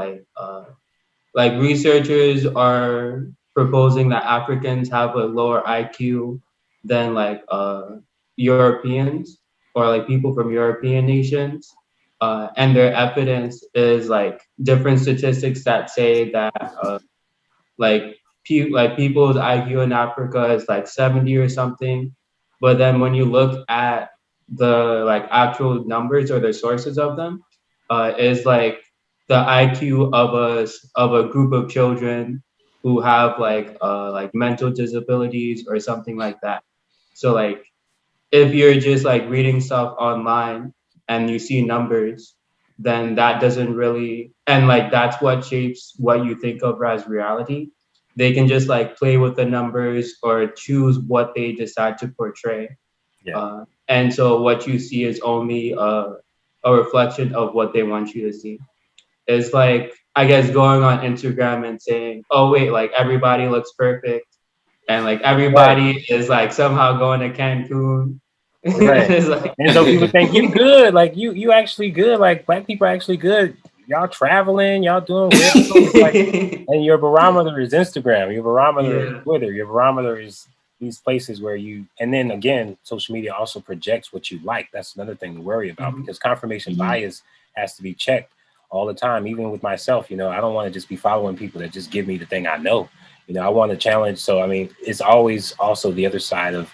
[SPEAKER 5] like researchers are proposing that Africans have a lower IQ than like Europeans or like people from European nations. And their evidence is like different statistics that say that like people's IQ in Africa is like 70 or something. But then when you look at the like actual numbers or the sources of them, is like the IQ of a group of children who have like mental disabilities or something like that. So like if you're just like reading stuff online and you see numbers, then that doesn't really, and like that's what shapes what you think of as reality. They can just like play with the numbers or choose what they decide to portray.
[SPEAKER 6] Yeah.
[SPEAKER 5] And so what you see is only a reflection of what they want you to see. It's like, I guess, going on Instagram and saying, oh wait, like everybody looks perfect. And like everybody is like somehow going to Cancun.
[SPEAKER 6] Right.
[SPEAKER 5] Like,
[SPEAKER 6] and so people think you good, like you actually good, like Black people are actually good. Y'all traveling, y'all doing well. Like, and your barometer is Instagram, your barometer is Twitter, your barometer is these places where you, and then again, social media also projects what you like. That's another thing to worry about, because confirmation bias has to be checked all the time. Even with myself, you know, I don't want to just be following people that just give me the thing I know. You know, I want to challenge. So, I mean, it's always also the other side of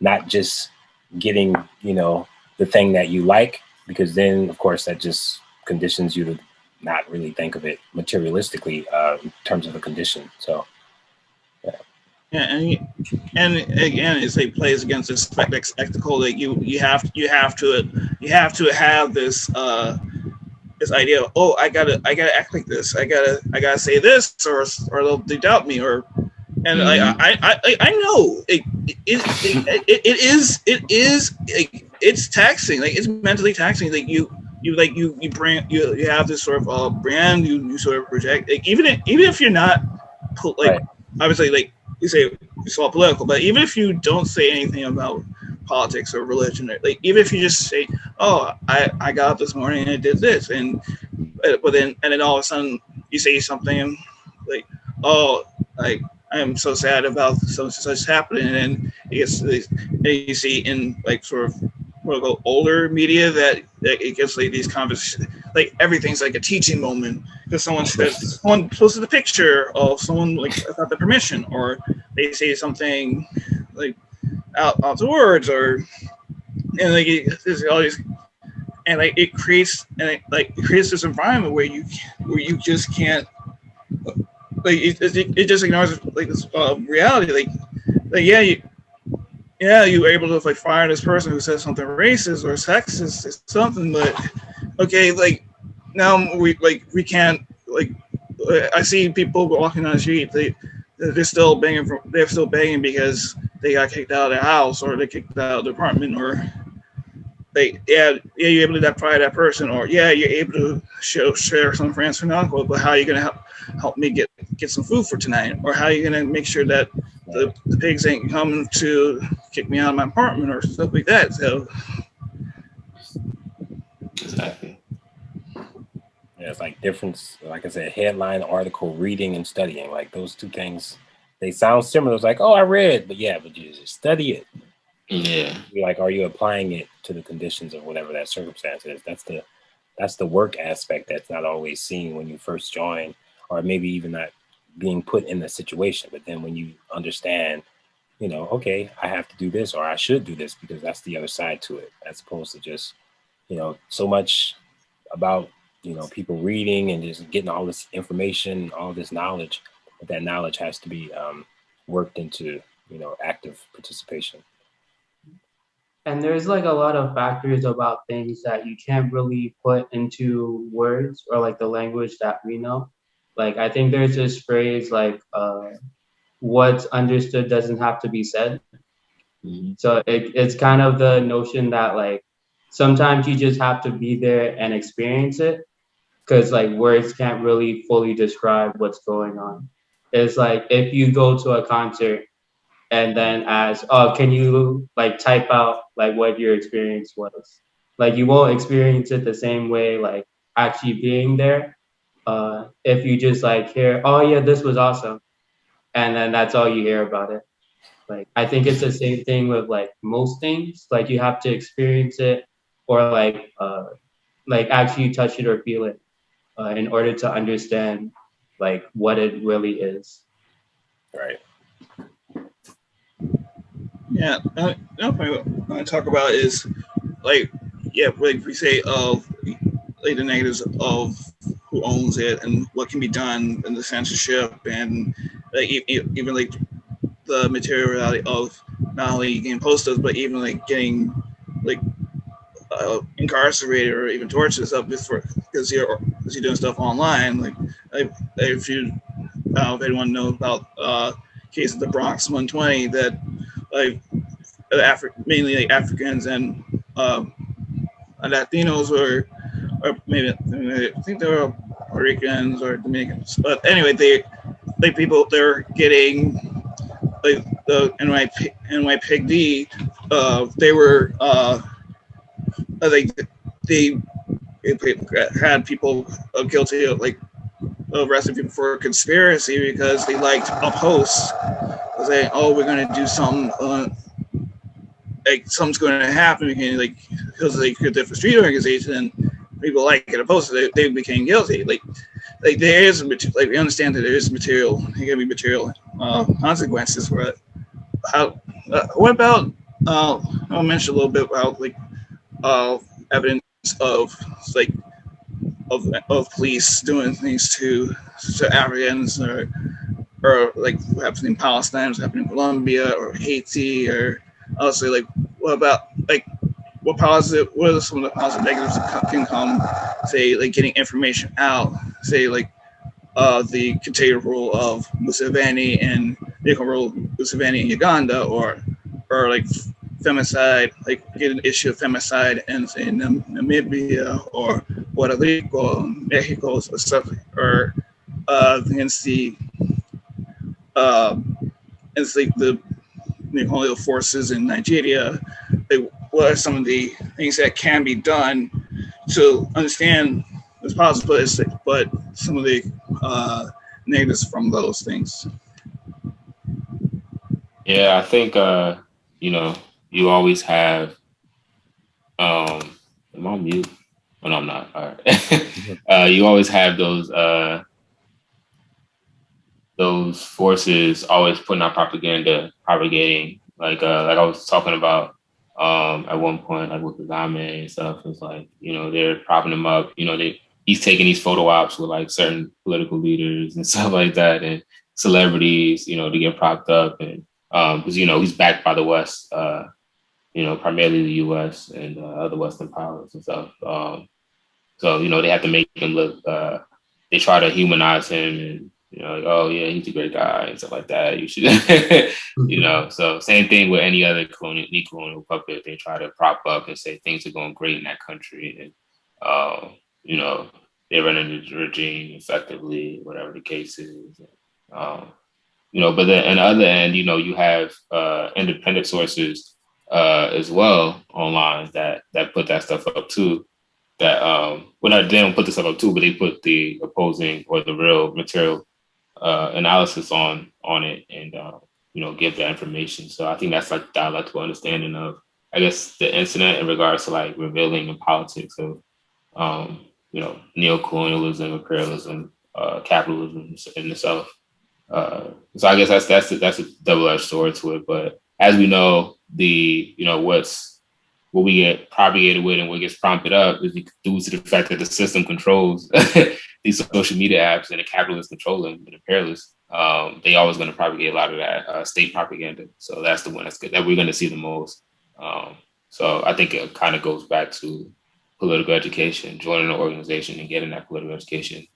[SPEAKER 6] not just getting, you know, the thing that you like, because then, of course, that just conditions you to not really think of it materialistically in terms of a condition. So,
[SPEAKER 4] yeah, and again, it's like plays against this spectacle that you have to have this this idea of, oh, I gotta act like this, I gotta say this, or they'll doubt me, or and I know it's taxing, like it's mentally taxing, like you have this sort of brand you sort of project, like even if you're not like obviously, like you say it's all political, but even if you don't say anything about politics or religion, like even if you just say, oh, I got up this morning and I did this, but then all of a sudden you say something like, oh, like I'm so sad about such happening, and you see in like sort of older media that it gets like these conversations, like everything's like a teaching moment because someone posted a picture of someone like without the permission, or they say something like out to words, or and like there's all these, and like it creates this environment where you just can't, like it just ignores like this reality, like you were able to like fire this person who said something racist or sexist or something, but okay, like now we can't, like I see people walking on the street, they're still begging because they got kicked out of their house, or they kicked out of the apartment, or you're able to fire that person, or you're able to share some friends for alcohol, but how are you going to help me get some food for tonight, or how are you going to make sure that the pigs ain't coming to kick me out of my apartment, or stuff like that. So
[SPEAKER 3] exactly.
[SPEAKER 6] Yeah, it's like difference, like I said, headline, article, reading, and studying. Like those two things, they sound similar. It's like, oh, I read, but you just study it.
[SPEAKER 3] Yeah.
[SPEAKER 6] You're like, are you applying it to the conditions of whatever that circumstance is? That's the work aspect that's not always seen when you first join, or maybe even not being put in the situation. But then when you understand, okay, I have to do this, or I should do this, because that's the other side to it, as opposed to just, so much about, people reading and just getting all this information, all this knowledge, but that knowledge has to be worked into, active participation.
[SPEAKER 5] And there's like a lot of factors about things that you can't really put into words or like the language that we know. Like, I think there's this phrase like, what's understood doesn't have to be said. Mm-hmm. So it's kind of the notion that like, sometimes you just have to be there and experience it, because like words can't really fully describe what's going on. It's like if you go to a concert and then ask, oh, can you like type out like what your experience was? Like you won't experience it the same way, like actually being there. If you just like hear, oh yeah, this was awesome, and then that's all you hear about it. Like I think it's the same thing with like most things. Like you have to experience it, or like actually touch it or feel it in order to understand like what it really is.
[SPEAKER 6] Right.
[SPEAKER 4] Yeah, another point I want to talk about is like we say of like the negatives of who owns it and what can be done, and the censorship, and like even like the materiality of not only getting posted, but even like getting like incarcerated or even tortured and stuff because you're doing stuff online. Like if you, I don't know if anyone knows about case of the Bronx 120 that like mainly like Africans and Latinos or maybe I think they were Puerto Ricans or Dominicans, but anyway, they're getting like the NYPD. They were they had people guilty of like arresting people for conspiracy because they liked a post saying, "Oh, we're going to do something, like something's going to happen," because they could different street organization and people like it a post, they became guilty. Like there is like we understand that there is material, there can be material consequences for it. What about? I'll mention a little bit about like evidence of like of police doing things to Africans, or like what happened in Palestine, what's happening in Colombia or Haiti, or also like what about like what are some of the positive negatives that can come, say like getting information out, say like the continued rule of Museveni and the rule of Museveni in Uganda, or like femicide, like get an issue of femicide in Namibia or Puerto Rico, Mexico, or stuff, or against the colonial forces in Nigeria. Like, what are some of the things that can be done to understand what's possible, but some of the negatives from those things?
[SPEAKER 3] Yeah, I think you always have am I on mute? Oh, no, I'm not. All right. You always have those forces always putting out propaganda, propagating, like I was talking about at one point, like with Kagame and stuff. It's like, they're propping him up. He's taking these photo ops with like certain political leaders and stuff like that, and celebrities, to get propped up, and because he's backed by the West, primarily the U.S. and other Western powers and stuff. So they have to make him look. They try to humanize him, and like, oh yeah, he's a great guy and stuff like that. You should, So same thing with any other colonial puppet. They try to prop up and say things are going great in that country, and they're running the regime effectively, whatever the case is. But then on the other end, you have independent sources as well online that put that stuff up too. That they don't put this stuff up too, but they put the opposing or the real material analysis on it, and give that information. So I think that's like dialectical understanding of, I guess, the incident in regards to like revealing the politics of neocolonialism, imperialism, capitalism in itself. So I guess that's a double-edged sword to it. But as we know, what we get propagated with and what gets prompted up is due to the fact that the system controls these social media apps, and the capitalists control them, the imperialists. They always going to propagate a lot of that state propaganda. So that's the one that we're going to see the most. So I think it kind of goes back to political education, joining an organization and getting that political education.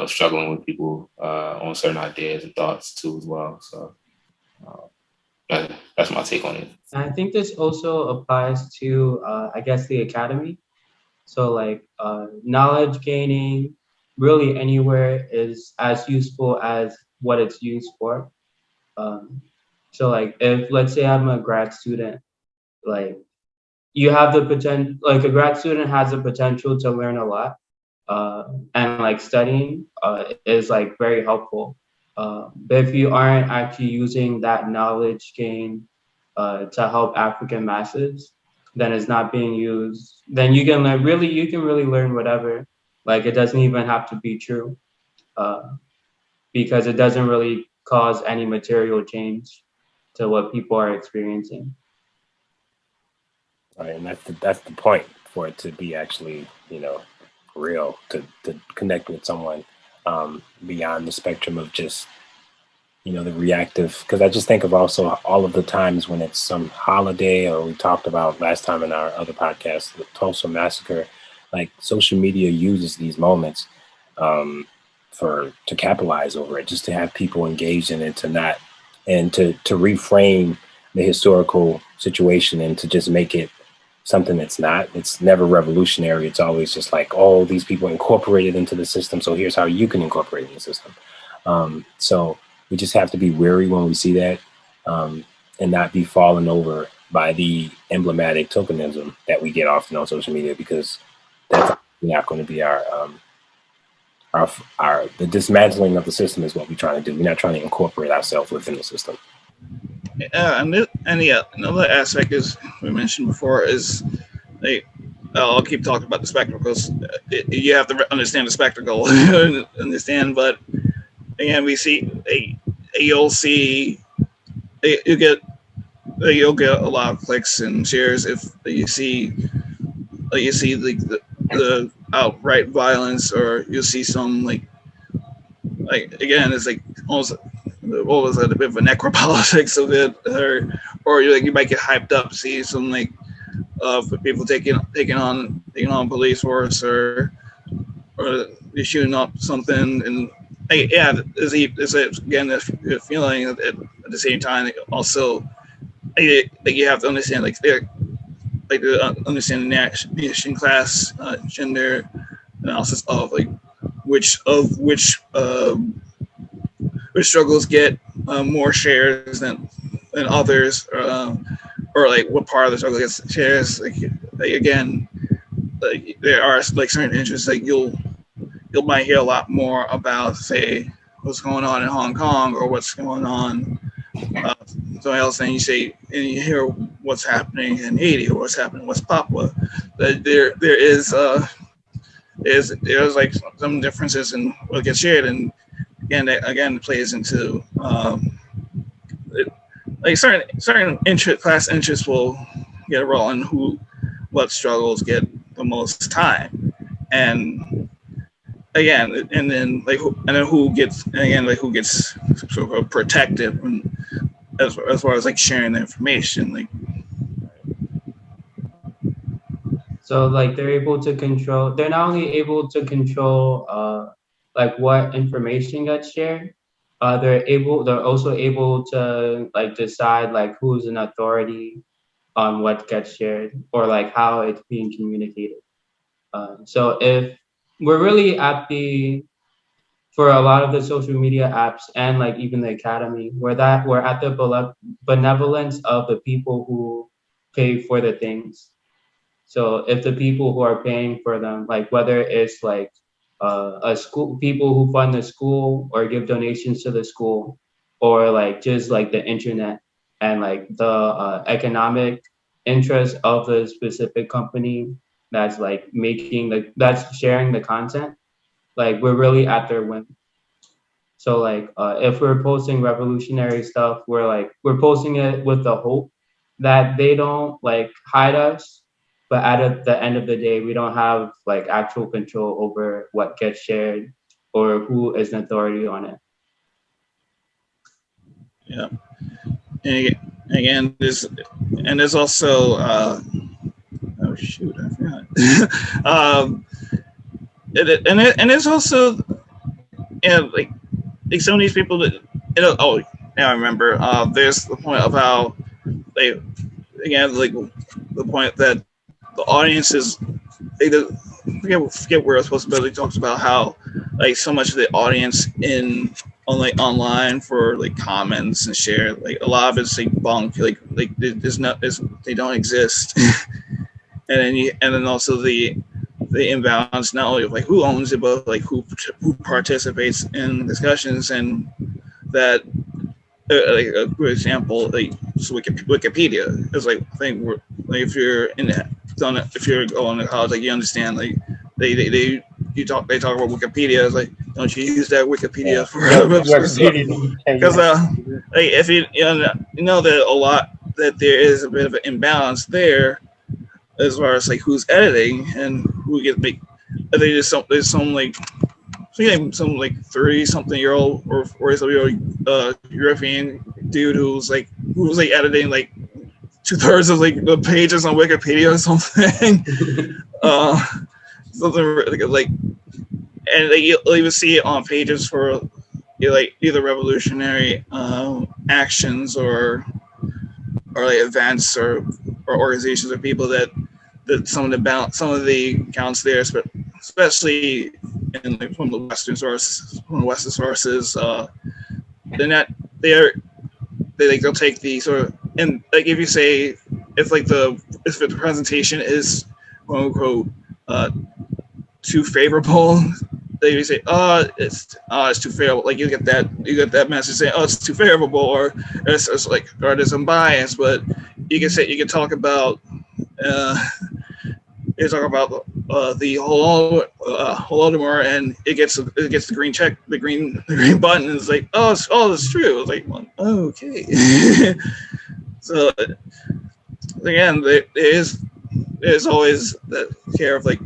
[SPEAKER 3] Struggling with people on certain ideas and thoughts too as well. So that's my take on it.
[SPEAKER 5] I think this also applies to, I guess, the academy. So like knowledge gaining really anywhere is as useful as what it's used for. So like if, let's say I'm a grad student, like you have the potential, like a grad student has the potential to learn a lot. And like studying is like very helpful. But if you aren't actually using that knowledge gain to help African masses, then it's not being used. Then you can really learn whatever. Like it doesn't even have to be true, because it doesn't really cause any material change to what people are experiencing.
[SPEAKER 6] Right, and that's the point, for it to be actually, real, to connect with someone beyond the spectrum of just, the reactive. Because I just think of also all of the times when it's some holiday, or we talked about last time in our other podcast, the Tulsa Massacre, like social media uses these moments to capitalize over it, just to have people engaged in it, to reframe the historical situation and to just make it something that's not. It's never revolutionary. It's always just like, oh, these people incorporated into the system, so here's how you can incorporate in the system. So we just have to be wary when we see that, and not be fallen over by the emblematic tokenism that we get often on social media, because that's not going to be the dismantling of the system is what we're trying to do. We're not trying to incorporate ourselves within the system.
[SPEAKER 4] And another aspect is, we mentioned before, is like, I'll keep talking about the spectacle, because you have to understand the spectacle, understand. But again, we see you'll get a lot of clicks and shares if you see like you see the outright violence, or you'll see some like again, it's like almost what was it, a bit of a necropolitics of it, or you might get hyped up to see some like people taking on police force, or you're shooting up something, and yeah, it's again a feeling at the same time. Also, like you have to understand understand the nation, class, gender analysis of like which struggles get more shares than others, or like what part of the struggle gets shares. Like again, like there are like certain interests, like you might hear a lot more about, say, what's going on in Hong Kong, or what's going on somewhere else, and you hear what's happening in Haiti, or what's happening in West Papua. That there's like some differences in what gets shared, and again plays into like certain class interests will get a role in what struggles get the most time, and again, and then who gets sort of protected, and as far as like sharing the information, like.
[SPEAKER 5] So like they're not only able to control like what information gets shared, they're also able to like decide like who's an authority on what gets shared, or like how it's being communicated. So if we're really for a lot of the social media apps, and like even the academy, we're at the benevolence of the people who pay for the things. So if the people who are paying for them, like whether it's like a school, people who fund the school or give donations to the school, or like just like the internet and like the economic interest of the specific company that's like that's sharing the content, like we're really at their whim. So like if we're posting revolutionary stuff, we're posting it with the hope that they don't like hide us. But at the end of the day, we don't have like actual control over what gets shared or who is an authority on it.
[SPEAKER 4] Yeah. And again, there's also oh shoot, I forgot. And there's also like some of these people that now I remember. There's the point of how they again like the point that the audience is forget where it's supposed to be. He talks about how like so much of the audience online for like comments and share, like a lot of it's like bunk, like they don't exist. and then also the imbalance, not only of like who owns it, but like who participates in discussions, and that like a good example, like so Wikipedia is like I think like if you're going to college, like you understand, like they talk about Wikipedia. It's like, don't you use that Wikipedia for because like if you know that a lot that there is a bit of an imbalance there as far as like who's editing and who gets make. There's some like 30-something-year-old or 40-something-year-old European dude who's like editing like 2/3 of like the pages on Wikipedia or something. Something like, and like you'll even see it on pages for like either revolutionary actions or like events or organizations or people that some of the accounts there, especially in like from the Western sources, they'll take the sort of, and like if you say if the presentation is quote unquote too favorable, they say it's too favorable. Like you get that message saying it's too favorable, or it's like, or there's some bias. But you can talk about the Holodomor, and it gets the green check, the green button, and it's like it's true. It's like, well, okay. So again, there is there's always that care of like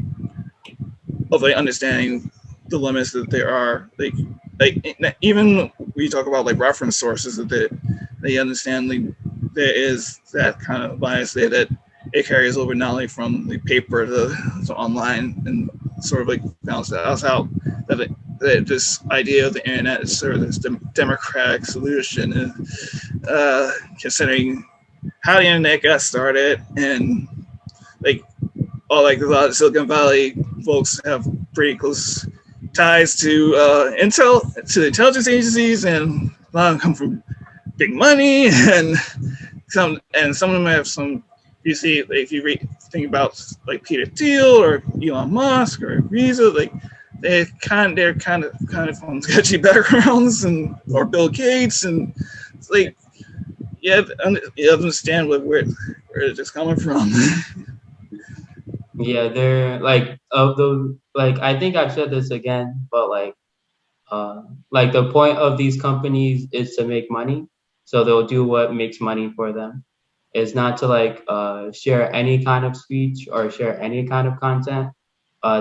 [SPEAKER 4] understanding the limits that there are. Like even we talk about like reference sources that they understand like there is that kind of bias there that it carries over not only from the paper to online, and sort of like balance that out that this idea of the internet is sort of this democratic solution, and considering how the internet got started, and like all like a lot of Silicon Valley folks have pretty close ties to the intelligence agencies, and a lot of them come from big money, and some of them have some. You see, like, if you think about like Peter Thiel or Elon Musk or Visa, like they're kind of from sketchy backgrounds, and or Bill Gates, and it's like you understand where it's coming from.
[SPEAKER 5] Yeah, they're like of those. Like I think I've said this again, but like the point of these companies is to make money, so they'll do what makes money for them. It's not to like share any kind of speech or share any kind of content.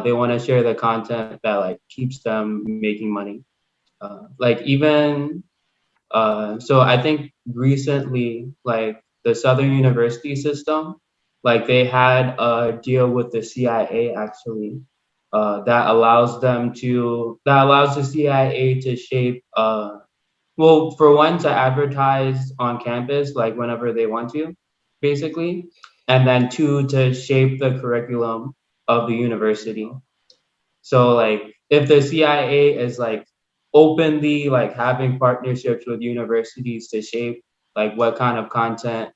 [SPEAKER 5] They want to share the content that like keeps them making money. Like even so I think recently, like the Southern University system, like they had a deal with the CIA actually, that allows the CIA to shape well, for one, to advertise on campus like whenever they want to, basically, and then two, to shape the curriculum of the university. So like if the CIA is like openly like having partnerships with universities to shape like what kind of content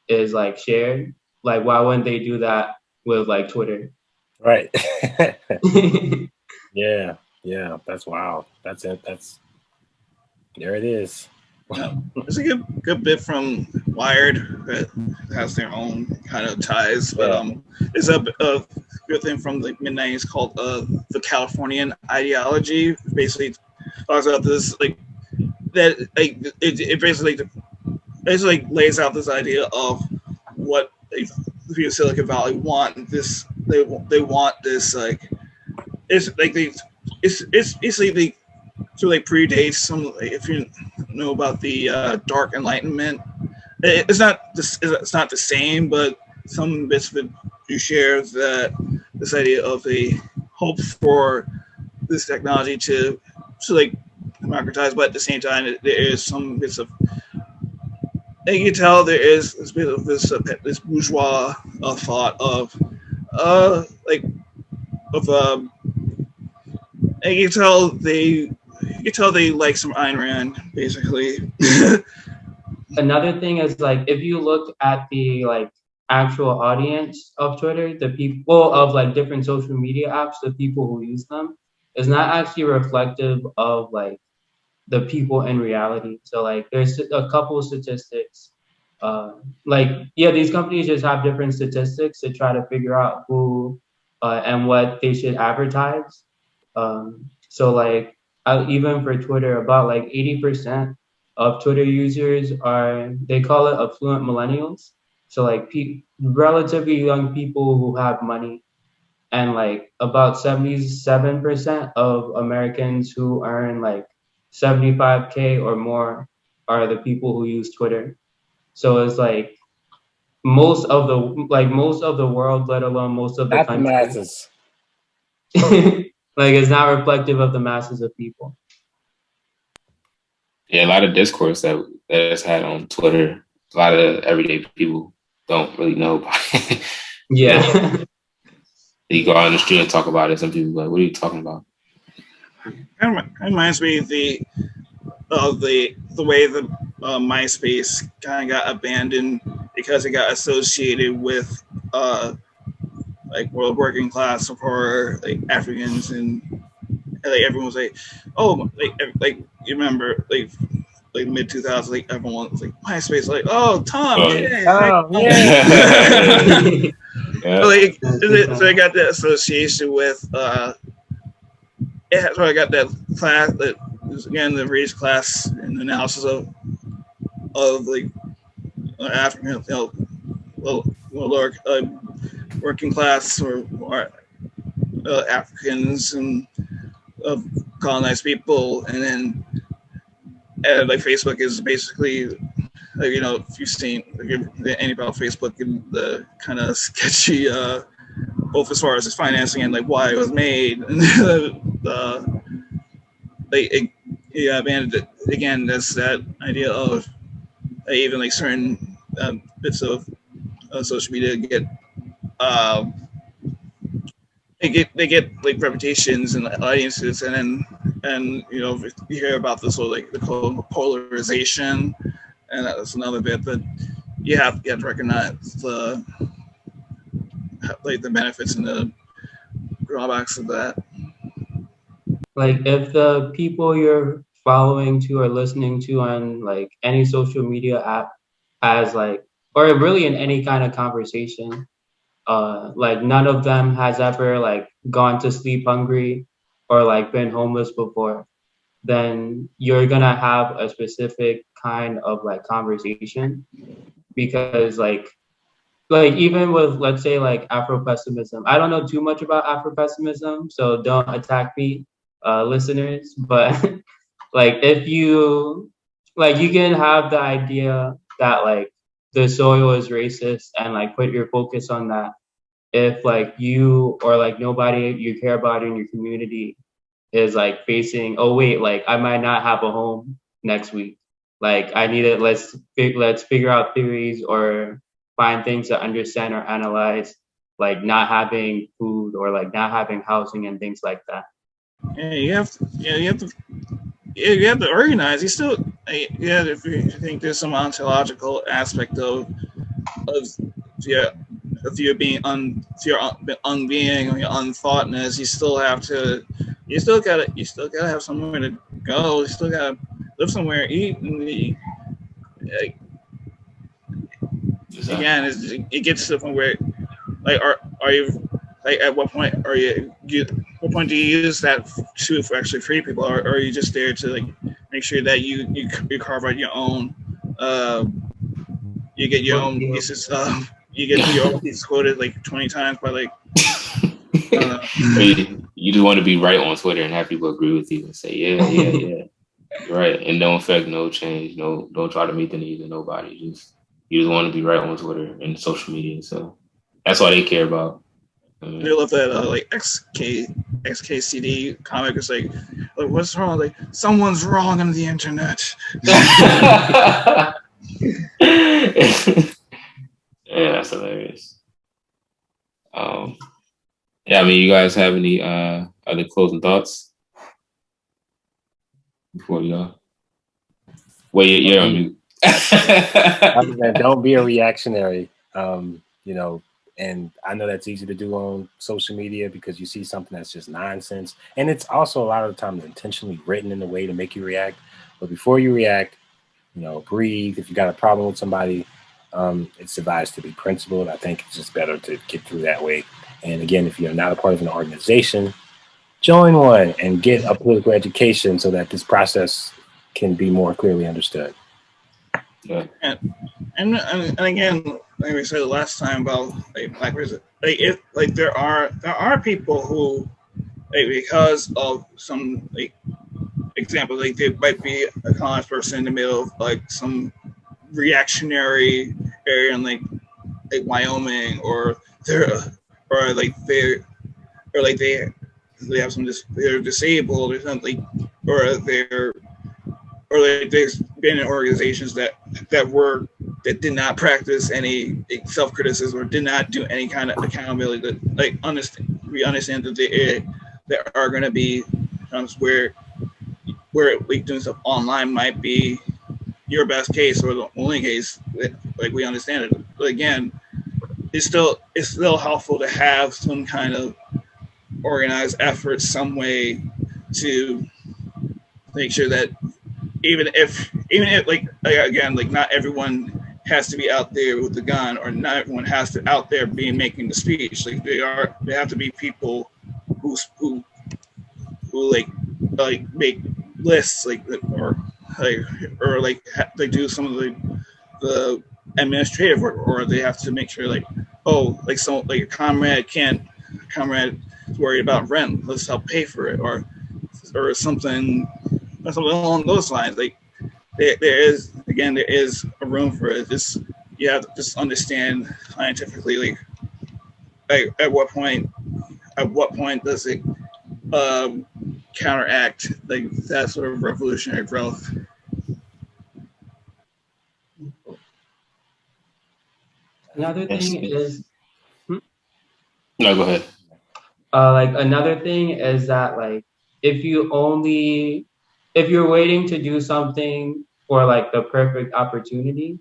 [SPEAKER 5] is like shared, like why wouldn't they do that with like Twitter?
[SPEAKER 6] Right. Yeah, that's wild. That's it. There it is.
[SPEAKER 4] Yeah, there's a good bit from Wired that has their own kind of ties, but it's a good thing from the mid-90s called the Californian ideology. Basically talks about this like that like it basically lays out this idea of what the people of Silicon Valley want. They want this like it's basically so like predates some. If you know about the Dark Enlightenment, it's not the same, but some bits of it do share that this idea of a hope for this technology to like democratize, but at the same time there is some bits of. And you can tell there is this bit of this bourgeois thought of and you can tell they like some Ayn Rand, basically.
[SPEAKER 5] Another thing is like if you look at the like actual audience of Twitter, the people of like different social media apps, the people who use them, is not actually reflective of like the people in reality. So like there's a couple of statistics. These companies just have different statistics to try to figure out who and what they should advertise. So like even for Twitter, about like 80% of Twitter users they call it affluent millennials. So like relatively young people who have money, and like about 77% of Americans who earn like 75K or more are the people who use Twitter. So it's like most of the world, let alone most of the
[SPEAKER 6] Not
[SPEAKER 5] country.
[SPEAKER 6] the masses.
[SPEAKER 5] Like it's not reflective of the masses of people.
[SPEAKER 3] Yeah, a lot of discourse that it's had on Twitter, a lot of everyday people don't really know about it.
[SPEAKER 5] Yeah.
[SPEAKER 3] You go out on the street and talk about it, some people are like, what are you talking about?
[SPEAKER 4] It reminds me of the way the MySpace kind of got abandoned because it got associated with like world working class or like Africans, and like everyone was like, oh, like you remember like mid 2000s, like everyone was like MySpace, like oh Tom, yeah.
[SPEAKER 3] Yeah.
[SPEAKER 4] So I got that association with so I got that class that was again the race class and analysis of like African lower working class or Africans and colonized people, and then like Facebook is basically, like, you know, if you've seen any about Facebook and the kind of sketchy, both as far as its financing and like why it was made, and and again, that's that idea of even like certain bits of social media get they get like reputations and audiences, and you know, you hear about this whole like the polarization, and that's another bit. But you have to recognize the benefits and the drawbacks of that.
[SPEAKER 5] Like if the people you're following to or listening to on like any social media app has like, or really in any kind of conversation, like none of them has ever like gone to sleep hungry or like been homeless before, then you're gonna have a specific kind of like conversation. Because like even with, let's say, like Afro-pessimism, I don't know too much about Afro-pessimism, so don't attack me, listeners, but like if you like, you can have the idea that like the soil is racist and like put your focus on that if like you or like nobody you care about in your community is like facing, oh wait, like I might not have a home next week, like I need it, let's figure out theories or find things to understand or analyze like not having food or like not having housing and things like that.
[SPEAKER 4] Yeah, you have to organize. You still, if you think there's some ontological aspect of your being unbeing or your unthoughtness, you still gotta have somewhere to go. You still gotta live somewhere, eat, and again, it gets to the point where, like, are you, like, at what point are you what point do you use that to actually free people, or are you just there to like make sure that you carve out your own, you get your own pieces, you get your own pieces quoted like 20 times by like.
[SPEAKER 3] You just want to be right on Twitter and have people agree with you and say, yeah, right, and no effect, no change, don't try to meet the needs of nobody. You just want to be right on Twitter and social media, so that's all they care about.
[SPEAKER 4] They love that like XKCD comic. It's like, what's wrong? Like, someone's wrong on the internet.
[SPEAKER 3] Yeah, that's hilarious. Yeah, I mean, you guys have any other closing thoughts before we go? Well, you're on mute.
[SPEAKER 6] Don't be a reactionary. You know, and I know that's easy to do on social media because you see something that's just nonsense, and it's also a lot of the time intentionally written in a way to make you react. But before you react, you know, breathe. If you got a problem with somebody, it's advised to be principled. I think it's just better to get through that way. And again, if you're not a part of an organization, join one and get a political education so that this process can be more clearly understood.
[SPEAKER 3] Yeah.
[SPEAKER 4] And again, like we said last time about like black race, like there are people who, like, because of some like example, like they might be a colonized person in the middle of like some reactionary area in like Wyoming, or they have some they're disabled or something, or there's been in organizations that did not practice any self-criticism or did not do any kind of accountability. That we understand that there are going to be times where like doing stuff online might be your best case or the only case. Like, we understand it. But again, it's still helpful to have some kind of organized effort, some way to make sure that even if like again, like not everyone has to be out there with the gun, or not everyone has to out there making the speech. Like, they have to be people who like make lists, like, or do some of the administrative work, or they have to make sure like oh, like a comrade is worried about rent, let's help pay for it, or something along those lines. Like there is a room for it. Just you have to just understand scientifically, like at what point does it counteract like that sort of revolutionary growth.
[SPEAKER 5] Another thing is
[SPEAKER 3] no, go ahead.
[SPEAKER 5] Like another thing is that like if you're waiting to do something for like the perfect opportunity,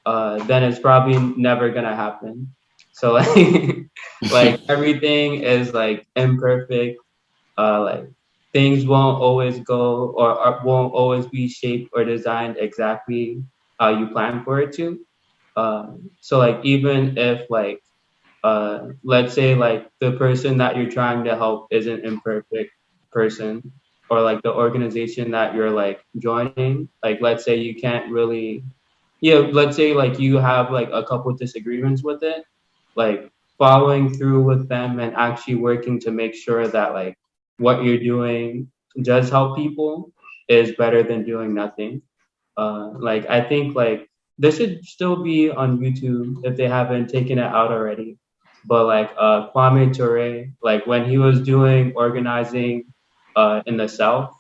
[SPEAKER 5] then it's probably never gonna happen. So like like everything is like imperfect. Like things won't always go or won't always be shaped or designed exactly how you plan for it to. So like even if like let's say like the person that you're trying to help is an imperfect person, or like the organization that you're like joining, like let's say you can't really, let's say like you have like a couple disagreements with it, like following through with them and actually working to make sure that like what you're doing does help people is better than doing nothing. Like I think like this should still be on YouTube if they haven't taken it out already. But like Kwame Ture, like when he was doing organizing in the South,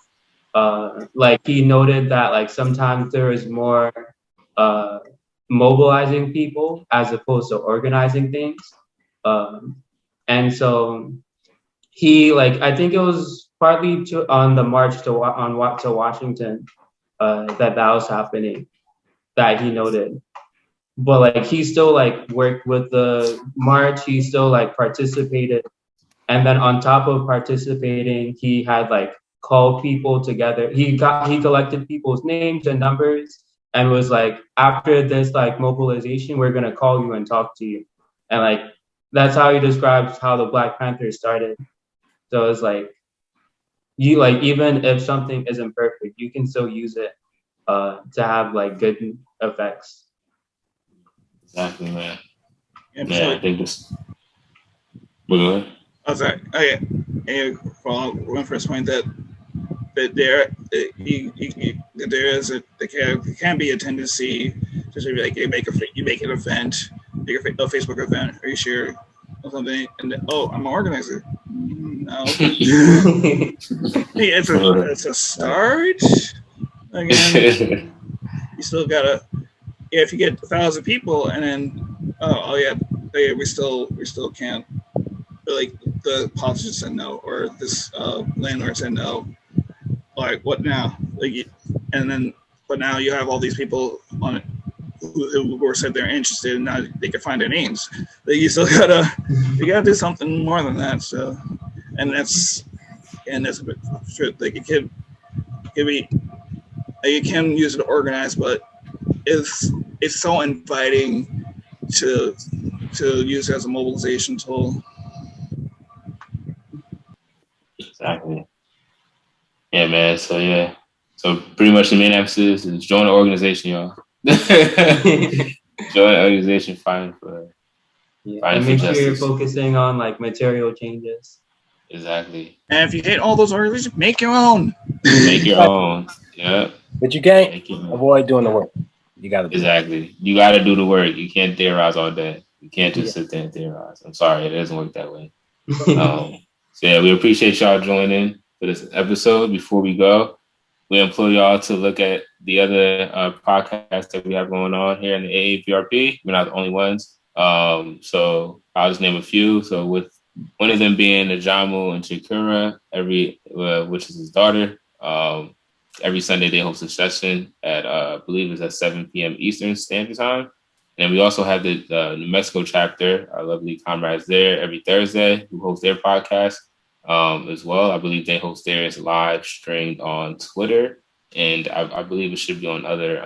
[SPEAKER 5] like he noted that like sometimes there is more mobilizing people as opposed to organizing things. And so he like I think it was partly on the march to Washington that was happening, that he noted. But like he still like worked with the march, he still like participated, and then on top of participating, he had like called people together. He collected people's names and numbers and was like, after this like mobilization, we're gonna call you and talk to you. And like that's how he describes how the Black Panthers started. So it's like you like even if something isn't perfect, you can still use it to have like good effects.
[SPEAKER 3] Exactly, man.
[SPEAKER 4] Yeah,
[SPEAKER 3] I think this. Go ahead.
[SPEAKER 4] I was like, oh yeah, and for Winfred's point that there can be a tendency to sort of like you make an event, make a Facebook event, are you sure or something, and then, oh, I'm an organizer. No, hey, it's a start. Again, you still gotta. Yeah, if you get 1,000 people and then we still can't, like the politician said no, or this landlord said no, like what now? Like, and then but now you have all these people on it who said they're interested, and now they can find their names. Like, you gotta do something more than that. So, and that's a bit true. Like it can be, you can use it to organize, but it's so inviting to use it as a mobilization tool.
[SPEAKER 3] Exactly. Yeah, man. So pretty much the main emphasis is join the organization, y'all. Join the organization, fighting for.
[SPEAKER 5] And make sure you're focusing on like material changes.
[SPEAKER 3] Exactly.
[SPEAKER 4] And if you hate all those organizations, make your own.
[SPEAKER 3] Make your own. Yeah.
[SPEAKER 6] But you can't avoid doing the work. You got to do
[SPEAKER 3] exactly. You got to do the work. You can't theorize all day. You can't just sit there and theorize. I'm sorry, it doesn't work that way. So yeah, we appreciate y'all joining for this episode. Before we go, we implore y'all to look at the other podcasts that we have going on here in the A-APRP. We're not the only ones. So I'll just name a few. So with one of them being Najamu and Chikura, which is his daughter. Every Sunday they host a session at I believe it's at 7 p.m. Eastern Standard Time. And we also have the New Mexico chapter, our lovely comrades there, every Thursday, who host their podcast as well. I believe they host theirs live streamed on Twitter, and I believe it should be on other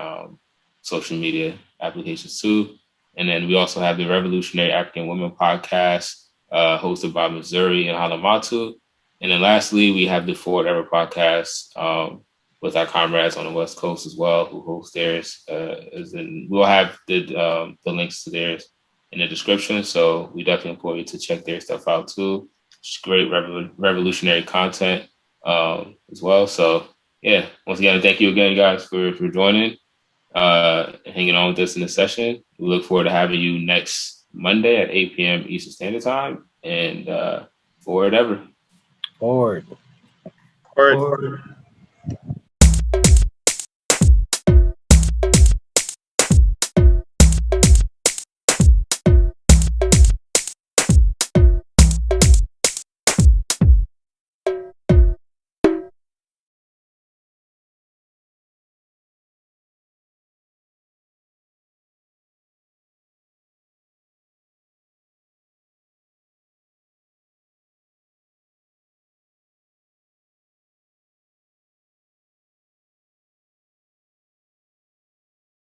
[SPEAKER 3] social media applications too. And then we also have the Revolutionary African Women podcast, hosted by Missouri and Halamatu. And then lastly, we have the Forward Ever podcast with our comrades on the West Coast as well, who host theirs. And we'll have the links to theirs in the description. So we definitely implore you to check their stuff out too. It's great revolutionary content as well. So yeah, once again, thank you again, guys, for joining, hanging on with us in the session. We look forward to having you next Monday at 8 p.m. Eastern Standard Time, and forward ever.
[SPEAKER 6] Forward.
[SPEAKER 4] Or